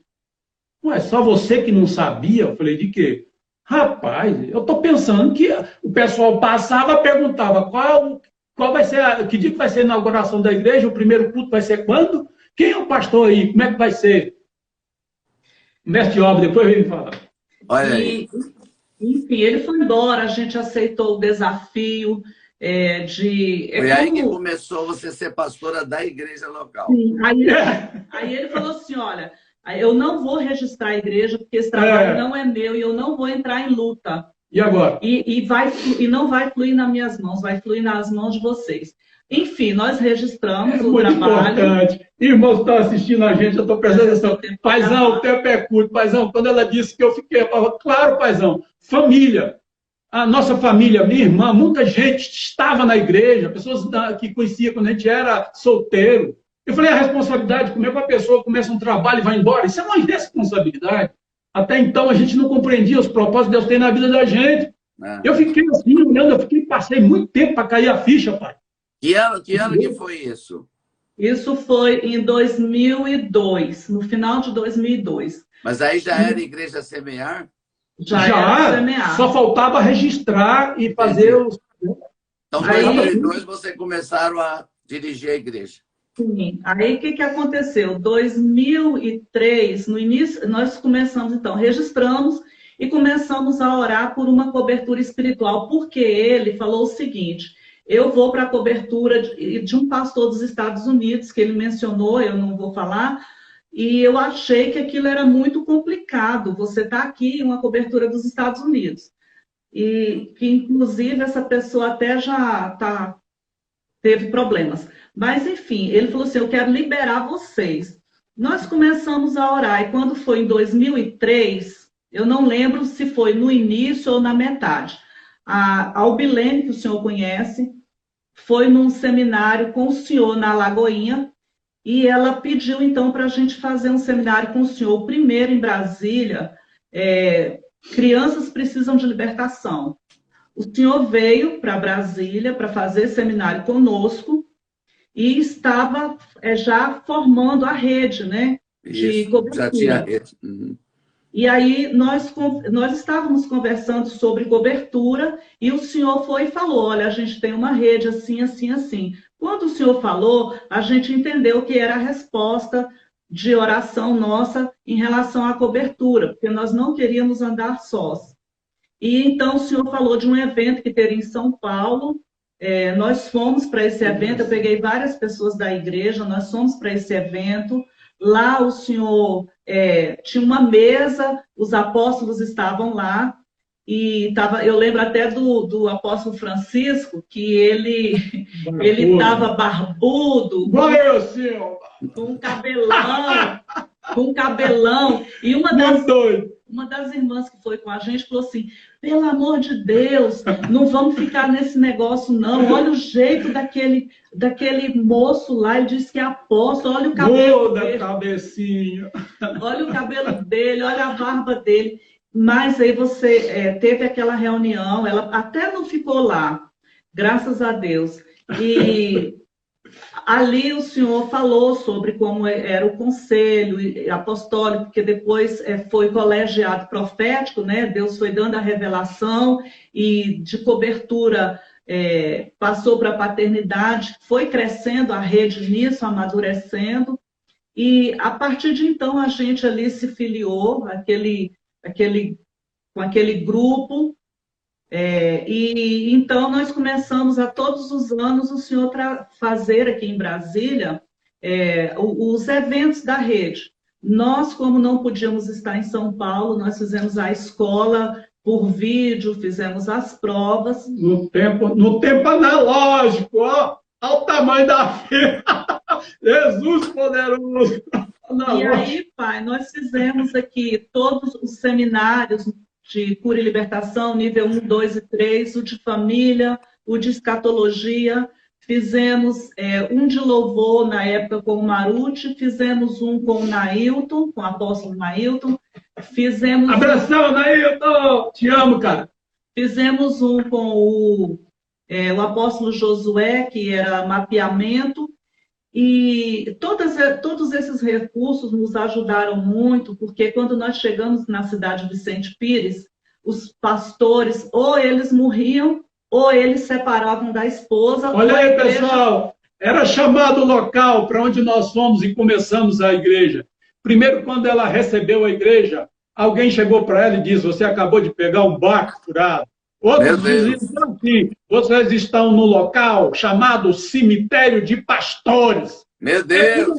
ué, só você que não sabia? Eu falei: de quê? Rapaz, eu estou pensando que o pessoal passava, perguntava qual vai ser, que dia que vai ser a inauguração da igreja, o primeiro culto vai ser quando? Quem é o pastor aí? Como é que vai ser? O mestre de obra depois veio me falar. Olha aí. Enfim, ele foi embora, a gente aceitou o desafio. Foi aí que começou você ser pastora da igreja local. Sim, aí ele falou assim: olha, eu não vou registrar a igreja, porque esse trabalho não é meu e eu não vou entrar em luta. E agora? E não vai fluir nas minhas mãos, vai fluir nas mãos de vocês. Enfim, nós registramos o trabalho. Importante. Irmãos que estão assistindo a gente, eu estou prestando atenção. Paizão, o tempo é curto. Paizão, quando ela disse que eu fiquei, eu falava: claro, paizão, família. A nossa família, minha irmã, muita gente estava na igreja, pessoas que conhecia quando a gente era solteiro. Eu falei: a responsabilidade, como é que a pessoa começa um trabalho e vai embora? Isso é uma responsabilidade. Até então a gente não compreendia os propósitos que Deus tem na vida da gente. Eu fiquei assim, olhando, passei muito tempo para cair a ficha, pai. Que ano que foi isso? Isso foi em 2002, no final de 2002. Mas aí já era Igreja Semear? Já, só faltava registrar e fazer os... Então, em 2002, vocês começaram a dirigir a igreja. Sim. Aí, o que aconteceu? 2003, no início, nós começamos, então, registramos e começamos a orar por uma cobertura espiritual, porque ele falou o seguinte: eu vou para a cobertura de um pastor dos Estados Unidos, que ele mencionou, eu não vou falar. E eu achei que aquilo era muito complicado. Você está aqui em uma cobertura dos Estados Unidos. E que, inclusive, essa pessoa até já teve problemas. Mas, enfim, ele falou assim: eu quero liberar vocês. Nós começamos a orar. E quando foi em 2003, eu não lembro se foi no início ou na metade. A Albilene, que o senhor conhece, foi num seminário com o senhor na Lagoinha. E ela pediu, então, para a gente fazer um seminário com o senhor, o primeiro em Brasília, Crianças Precisam de Libertação. O senhor veio para Brasília para fazer seminário conosco e estava já formando a rede, né, de cobertura. Já tinha rede. Uhum. E aí nós estávamos conversando sobre cobertura e o senhor foi e falou: olha, a gente tem uma rede assim, assim, assim. Quando o senhor falou, a gente entendeu que era a resposta de oração nossa em relação à cobertura, porque nós não queríamos andar sós. E então o senhor falou de um evento que teria em São Paulo. Nós fomos para esse evento, eu peguei várias pessoas da igreja, nós fomos para esse evento. Lá o senhor tinha uma mesa, os apóstolos estavam lá, e eu lembro até do apóstolo Francisco, que ele estava barbudo, Vai, senhor! com um cabelão, e uma das irmãs que foi com a gente falou assim, pelo amor de Deus, não vamos ficar nesse negócio não, olha o jeito daquele moço lá, ele disse que é apóstolo, olha o cabelo dele, cabecinha. olha o cabelo dele, olha a barba dele. Mas aí você teve aquela reunião, ela até não ficou lá, graças a Deus. E ali o senhor falou sobre como era o conselho apostólico, porque depois foi colegiado profético, né? Deus foi dando a revelação e de cobertura passou para a paternidade, foi crescendo a rede nisso, amadurecendo. E a partir de então a gente ali se filiou, com aquele grupo, e então nós começamos a todos os anos o senhor fazer aqui em Brasília os eventos da rede. Nós, como não podíamos estar em São Paulo, nós fizemos a escola por vídeo, fizemos as provas. No tempo analógico, ó, olha o tamanho da feira. Jesus poderoso. E aí, pai, nós fizemos aqui todos os seminários de cura e libertação, nível 1, 2 e 3, o de família, o de escatologia, fizemos um de louvor na época com o Maruti, fizemos um com o Nailton, com o apóstolo Nailton, fizemos... Abração, Nailton! Te amo, cara! Fizemos um com o apóstolo Josué, que era mapeamento, e todos esses recursos nos ajudaram muito, porque quando nós chegamos na cidade de Vicente Pires, os pastores, ou eles morriam, ou eles separavam da esposa. Olha aí, pessoal, era chamado local para onde nós fomos e começamos a igreja. Primeiro, quando ela recebeu a igreja, alguém chegou para ela e disse, você acabou de pegar um barco furado. Outros diziam assim, vocês estão no local chamado cemitério de pastores. Meu Deus!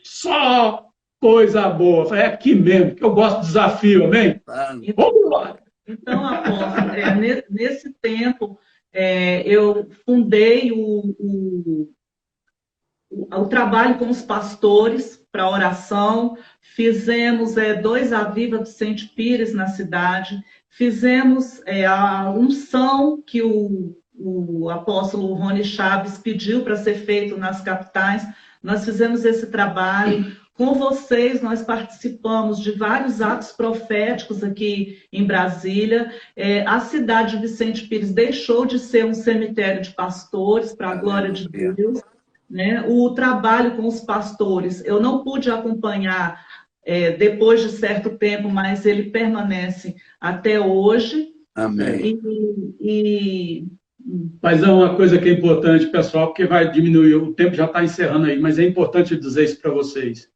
Só coisa boa. É aqui mesmo, que eu gosto de desafio, amém? Vamos embora. Então, apóstolo, nesse tempo, eu fundei o trabalho com os pastores para oração, fizemos 2 Aviva Vicente Pires na cidade, fizemos a unção que o apóstolo Rony Chaves pediu para ser feito nas capitais. Nós fizemos esse trabalho. Com vocês, nós participamos de vários atos proféticos aqui em Brasília. A cidade de Vicente Pires deixou de ser um cemitério de pastores, para a glória de Deus. Né? O trabalho com os pastores, eu não pude acompanhar depois de certo tempo, mas ele permanece até hoje. Amém. Mas é uma coisa que é importante, pessoal, porque vai diminuir, o tempo já está encerrando aí, mas é importante dizer isso para vocês.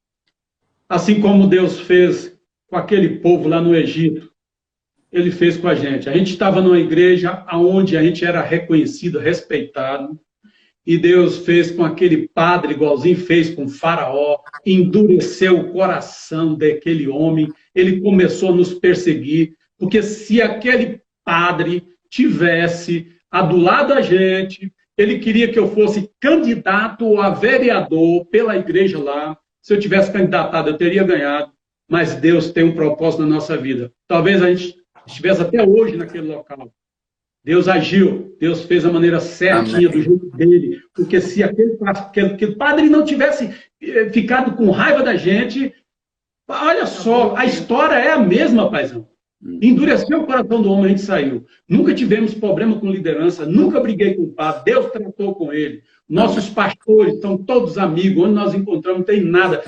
Assim como Deus fez com aquele povo lá no Egito, Ele fez com a gente. A gente estava numa igreja onde a gente era reconhecido, respeitado, e Deus fez com aquele padre, igualzinho fez com Faraó, endureceu o coração daquele homem, ele começou a nos perseguir, porque se aquele padre tivesse adulado a gente, ele queria que eu fosse candidato a vereador pela igreja lá. Se eu tivesse candidatado, eu teria ganhado, mas Deus tem um propósito na nossa vida. Talvez a gente estivesse até hoje naquele local. Deus agiu, Deus fez a maneira certinha, do jeito dele, porque se aquele padre não tivesse ficado com raiva da gente, olha só, a história é a mesma, paizão. Endureceu o coração do homem, a gente saiu. Nunca tivemos problema com liderança, nunca briguei com o padre, Deus tratou com ele. Nossos pastores são todos amigos, onde nós encontramos não tem nada.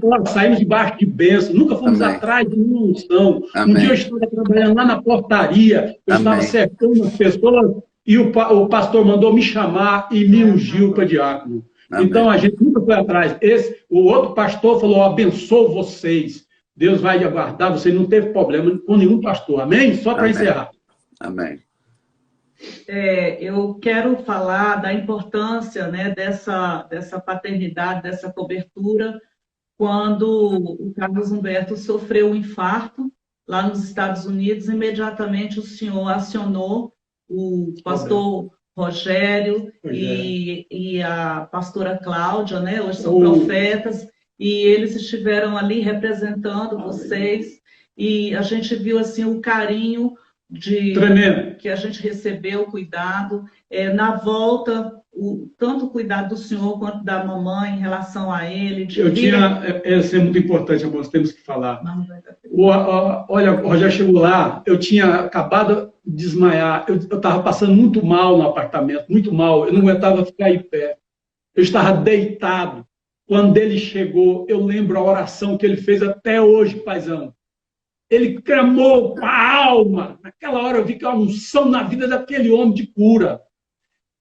Nós saímos debaixo de bênção, nunca fomos atrás de nenhuma unção. Um dia eu estava trabalhando lá na portaria, eu estava cercando as pessoas e o pastor mandou me chamar e me ungiu para diácono. Então a gente nunca foi atrás. O outro pastor falou, abençoo vocês. Deus vai aguardar, você não teve problema com nenhum pastor. Amém? Só para encerrar. Amém. Eu quero falar da importância, né, dessa paternidade, dessa cobertura, quando o Carlos Humberto sofreu um infarto lá nos Estados Unidos, imediatamente o senhor acionou o pastor Rogério e a pastora Cláudia, né? Hoje são profetas, e eles estiveram ali representando vocês, e a gente viu assim o carinho que a gente recebeu, o cuidado. Na volta, tanto o cuidado do senhor quanto da mamãe em relação a ele. Isso é muito importante, nós temos que falar. Olha, o Rogério chegou lá, eu tinha acabado de desmaiar, eu estava passando muito mal no apartamento, muito mal, eu não aguentava ficar em pé, eu estava deitado. Quando ele chegou, eu lembro a oração que ele fez até hoje, paizão. Ele clamou com a alma. Naquela hora eu vi que a unção na vida daquele homem de cura.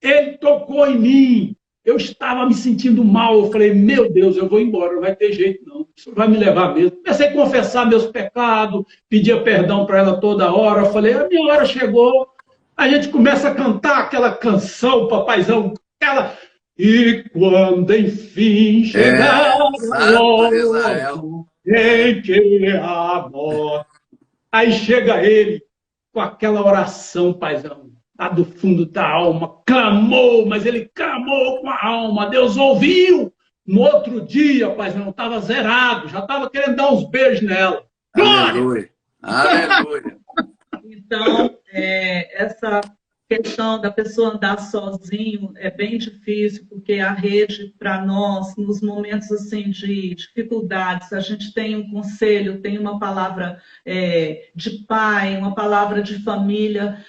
Ele tocou em mim. Eu estava me sentindo mal. Eu falei, meu Deus, eu vou embora, não vai ter jeito não. Isso vai me levar mesmo. Comecei a confessar meus pecados, pedia perdão para ela toda hora. Eu falei, a minha hora chegou. A gente começa a cantar aquela canção, papaizão, aquela... E quando enfim chegar em que a morte. Aí chega ele com aquela oração, paizão, lá do fundo da alma, clamou, mas ele clamou com a alma, Deus ouviu. No outro dia, paizão, estava zerado, já estava querendo dar uns beijos nela. Aleluia! Aleluia! Então, essa questão da pessoa andar sozinho é bem difícil, porque a rede, para nós, nos momentos assim de dificuldades, a gente tem um conselho, tem uma palavra de pai, uma palavra de família,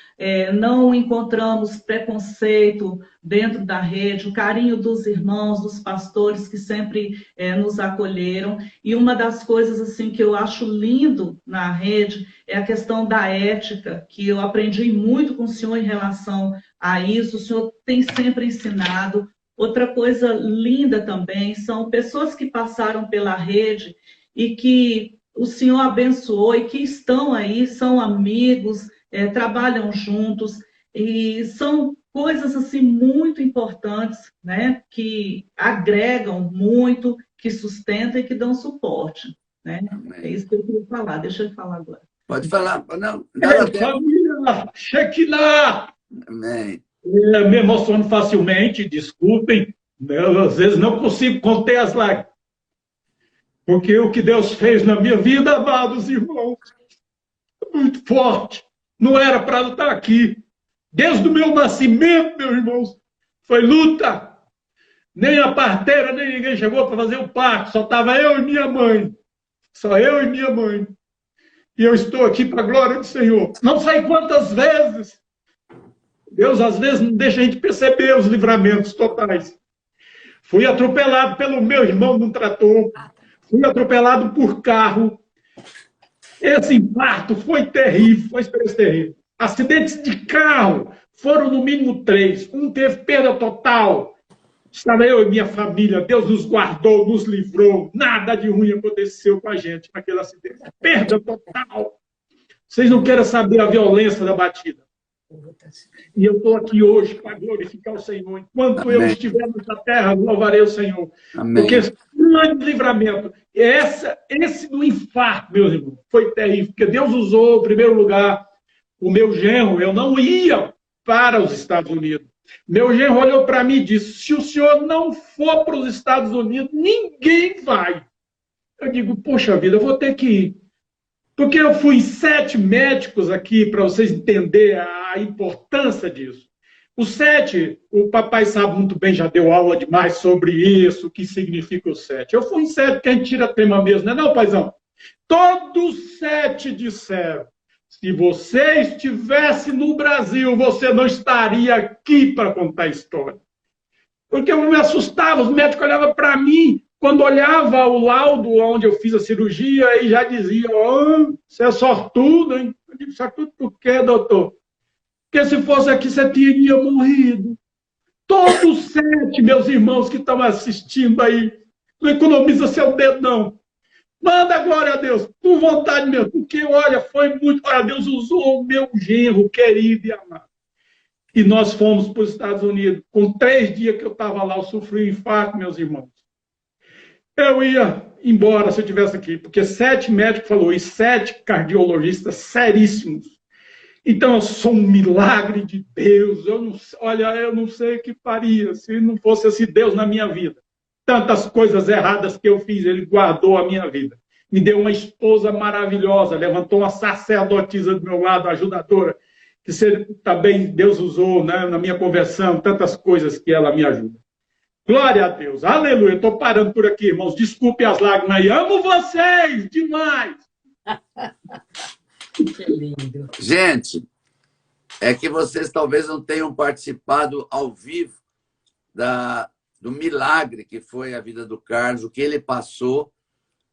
não encontramos preconceito dentro da rede, o carinho dos irmãos, dos pastores que sempre nos acolheram. E uma das coisas assim que eu acho lindo na rede é a questão da ética, que eu aprendi muito com o senhor em relação a isso. O senhor tem sempre ensinado. Outra coisa linda também são pessoas que passaram pela rede e que o senhor abençoou e que estão aí, são amigos, trabalham juntos, e são coisas assim muito importantes, né, que agregam muito, que sustentam e que dão suporte, né? É isso que eu queria falar. Deixa eu falar agora. Pode falar. Não, família, Shekinah! Amém. Eu me emociono facilmente, desculpem, eu, às vezes não consigo conter as lágrimas, porque o que Deus fez na minha vida, amados irmãos, é muito forte. Não era para eu estar aqui. Desde o meu nascimento, meus irmãos, foi luta. Nem a parteira, nem ninguém chegou para fazer o parto. Só estava eu e minha mãe. Só eu e minha mãe. E eu estou aqui para a glória do Senhor. Não sei quantas vezes. Deus, às vezes, não deixa a gente perceber os livramentos totais. Fui atropelado pelo meu irmão num trator. Fui atropelado por carro. Esse infarto foi terrível, foi uma experiência terrível. Acidentes de carro foram no mínimo 3. Um teve perda total. Estava eu e minha família. Deus nos guardou, nos livrou. Nada de ruim aconteceu com a gente naquele acidente. Perda total. Vocês não querem saber a violência da batida. E eu estou aqui hoje para glorificar o Senhor. Enquanto eu estiver nessa terra, louvarei o Senhor. Amém. Porque esse grande livramento, esse do infarto, meus irmãos, foi terrível. Porque Deus usou, em primeiro lugar, o meu genro. Eu não ia para os Estados Unidos. Meu genro olhou para mim e disse, se o senhor não for para os Estados Unidos, ninguém vai. Eu digo, poxa vida, eu vou ter que ir. Porque eu fui em 7 médicos aqui, para vocês entenderem a importância disso. Os 7, o papai sabe muito bem, já deu aula demais sobre isso, o que significa o 7. Eu fui em 7, porque a gente tira tema mesmo, não é não, paizão? Todos 7 disseram, se você estivesse no Brasil, você não estaria aqui para contar a história. Porque eu me assustava, os médicos olhavam para mim, quando olhava o laudo onde eu fiz a cirurgia, e já dizia, você é sortudo, hein? Eu digo, sortudo por quê, doutor? Porque se fosse aqui, você teria morrido. Todos 7, meus irmãos que estão assistindo aí, não economiza seu dedo, não. Manda glória a Deus, por vontade mesmo, porque, olha, foi muito... Olha, Deus usou o meu genro querido e amado. E nós fomos para os Estados Unidos. Com 3 dias que eu estava lá, eu sofri um infarto, meus irmãos. Eu ia embora se eu estivesse aqui, porque 7 médicos falou e 7 cardiologistas seríssimos. Então, eu sou um milagre de Deus. Olha, eu não sei o que faria se não fosse esse Deus na minha vida. Tantas coisas erradas que eu fiz, Ele guardou a minha vida. Me deu uma esposa maravilhosa, levantou uma sacerdotisa do meu lado, ajudadora, que também Deus usou, né, na minha conversão, tantas coisas que ela me ajuda. Glória a Deus, aleluia. Estou parando por aqui, irmãos. Desculpe as lágrimas aí. Amo vocês demais. Que lindo. Gente, é que vocês talvez não tenham participado ao vivo do milagre que foi a vida do Carlos, o que ele passou.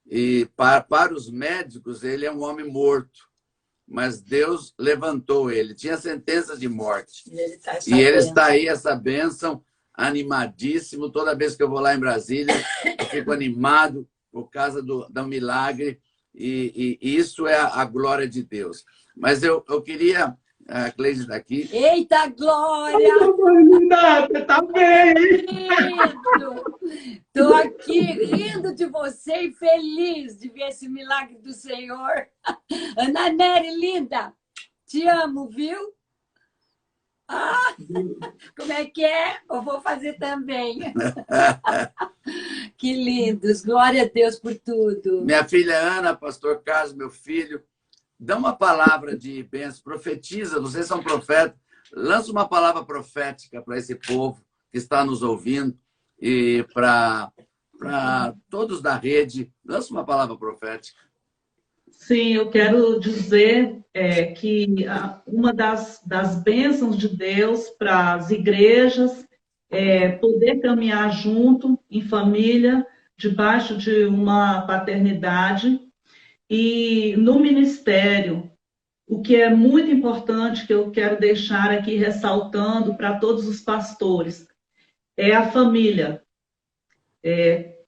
E para os médicos, ele é um homem morto. Mas Deus levantou ele. Tinha sentença de morte. E ele está aí, essa bênção, animadíssimo. Toda vez que eu vou lá em Brasília, eu fico animado por causa do milagre. E isso é a glória de Deus. Mas eu queria... A Cleide está aqui. Eita, Glória! Você está bem! Estou aqui rindo de você e feliz de ver esse milagre do Senhor. Ana Nery, linda, te amo, viu? Ah, como é que é? Eu vou fazer também. Que lindos, glória a Deus por tudo. Minha filha Ana, pastor Carlos, meu filho, dá uma palavra de bênção, profetiza, vocês são profetas, lança uma palavra profética para esse povo que está nos ouvindo e para todos da rede, lança uma palavra profética. Sim, eu quero dizer que uma das bênçãos de Deus para as igrejas é poder caminhar junto, em família, debaixo de uma paternidade. E no ministério, o que é muito importante, que eu quero deixar aqui ressaltando para todos os pastores, é a família.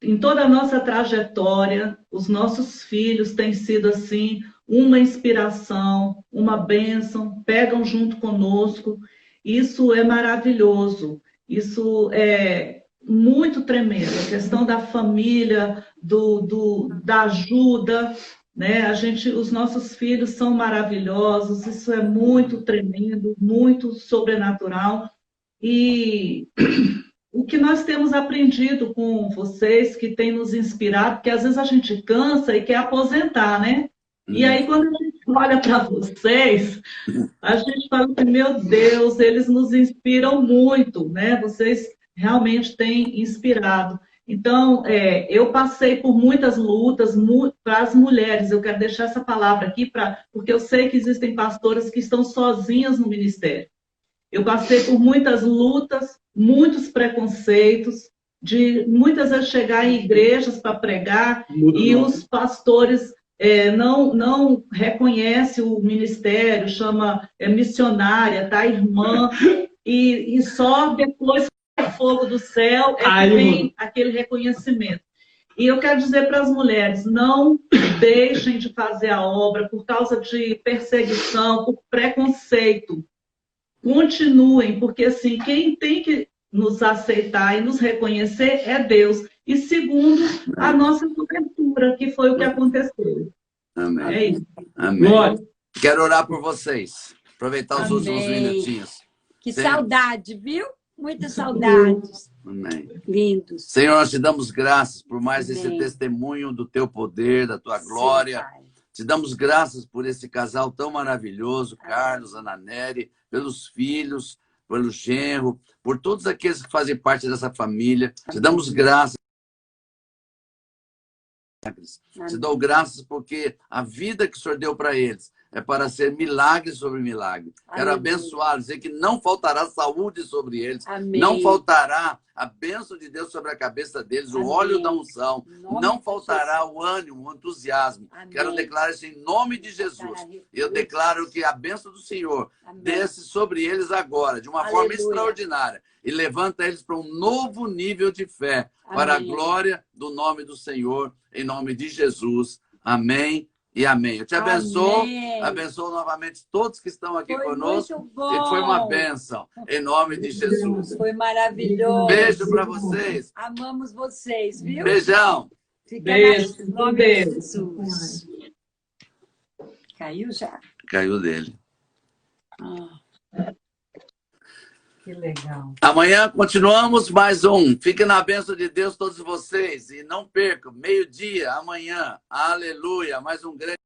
Em toda a nossa trajetória, os nossos filhos têm sido assim uma inspiração, uma bênção, pegam junto conosco. Isso é maravilhoso, isso é muito tremendo. A questão da família, da ajuda, né? Os nossos filhos são maravilhosos, isso é muito tremendo, muito sobrenatural. E o que nós temos aprendido com vocês, que tem nos inspirado, porque às vezes a gente cansa e quer aposentar, né? E aí, quando a gente olha para vocês, a gente fala que, meu Deus, eles nos inspiram muito, né? Vocês realmente têm inspirado. Então, eu passei por muitas lutas para as mulheres. Eu quero deixar essa palavra aqui, porque eu sei que existem pastoras que estão sozinhas no ministério. Eu passei por muitas lutas, muitos preconceitos, de muitas vezes chegar em igrejas para pregar e os pastores não reconhecem o ministério, chama missionária, tá, irmã, e só depois do fogo do céu que vem aquele reconhecimento. E eu quero dizer para as mulheres, não deixem de fazer a obra por causa de perseguição, por preconceito. Continuem, porque assim, quem tem que nos aceitar e nos reconhecer é Deus. E segundo, a nossa cobertura, que foi o que aconteceu. Amém. É isso. Amém. Quero orar por vocês. Aproveitar os últimos minutinhos. Que saudade, viu? Muitas saudades. Amém. Lindos. Senhor, nós te damos graças por mais Amém. esse testemunho do teu poder, da tua glória. Sim, te damos graças por esse casal tão maravilhoso, Carlos, Ana Nery, pelos filhos, pelo genro, por todos aqueles que fazem parte dessa família. Te damos graças. Te dou graças porque a vida que o Senhor deu para eles é para ser milagre sobre milagre. Quero abençoar, dizer que não faltará saúde sobre eles, Amém. Não faltará a bênção de Deus sobre a cabeça deles, o óleo da unção, não faltará o ânimo, o entusiasmo. Amém. Quero declarar isso em nome de Jesus. Eu declaro que a bênção do Senhor desce sobre eles agora, de uma forma extraordinária, e levanta eles para um novo nível de fé, para a glória do nome do Senhor, em nome de Jesus. Amém. E amém. Eu te abençoo. Amém. Abençoo novamente todos que estão aqui Foi conosco. muito bom. E foi uma bênção, em nome de Jesus. Foi maravilhoso. Beijo para vocês. Amamos vocês, viu? Beijão. Fica Beijo, em nome de beijo. Jesus. Caiu já? Caiu dele. Que legal. Amanhã continuamos mais um. Fiquem na bênção de Deus todos vocês. E não percam, meio-dia, amanhã. Aleluia. Mais um grande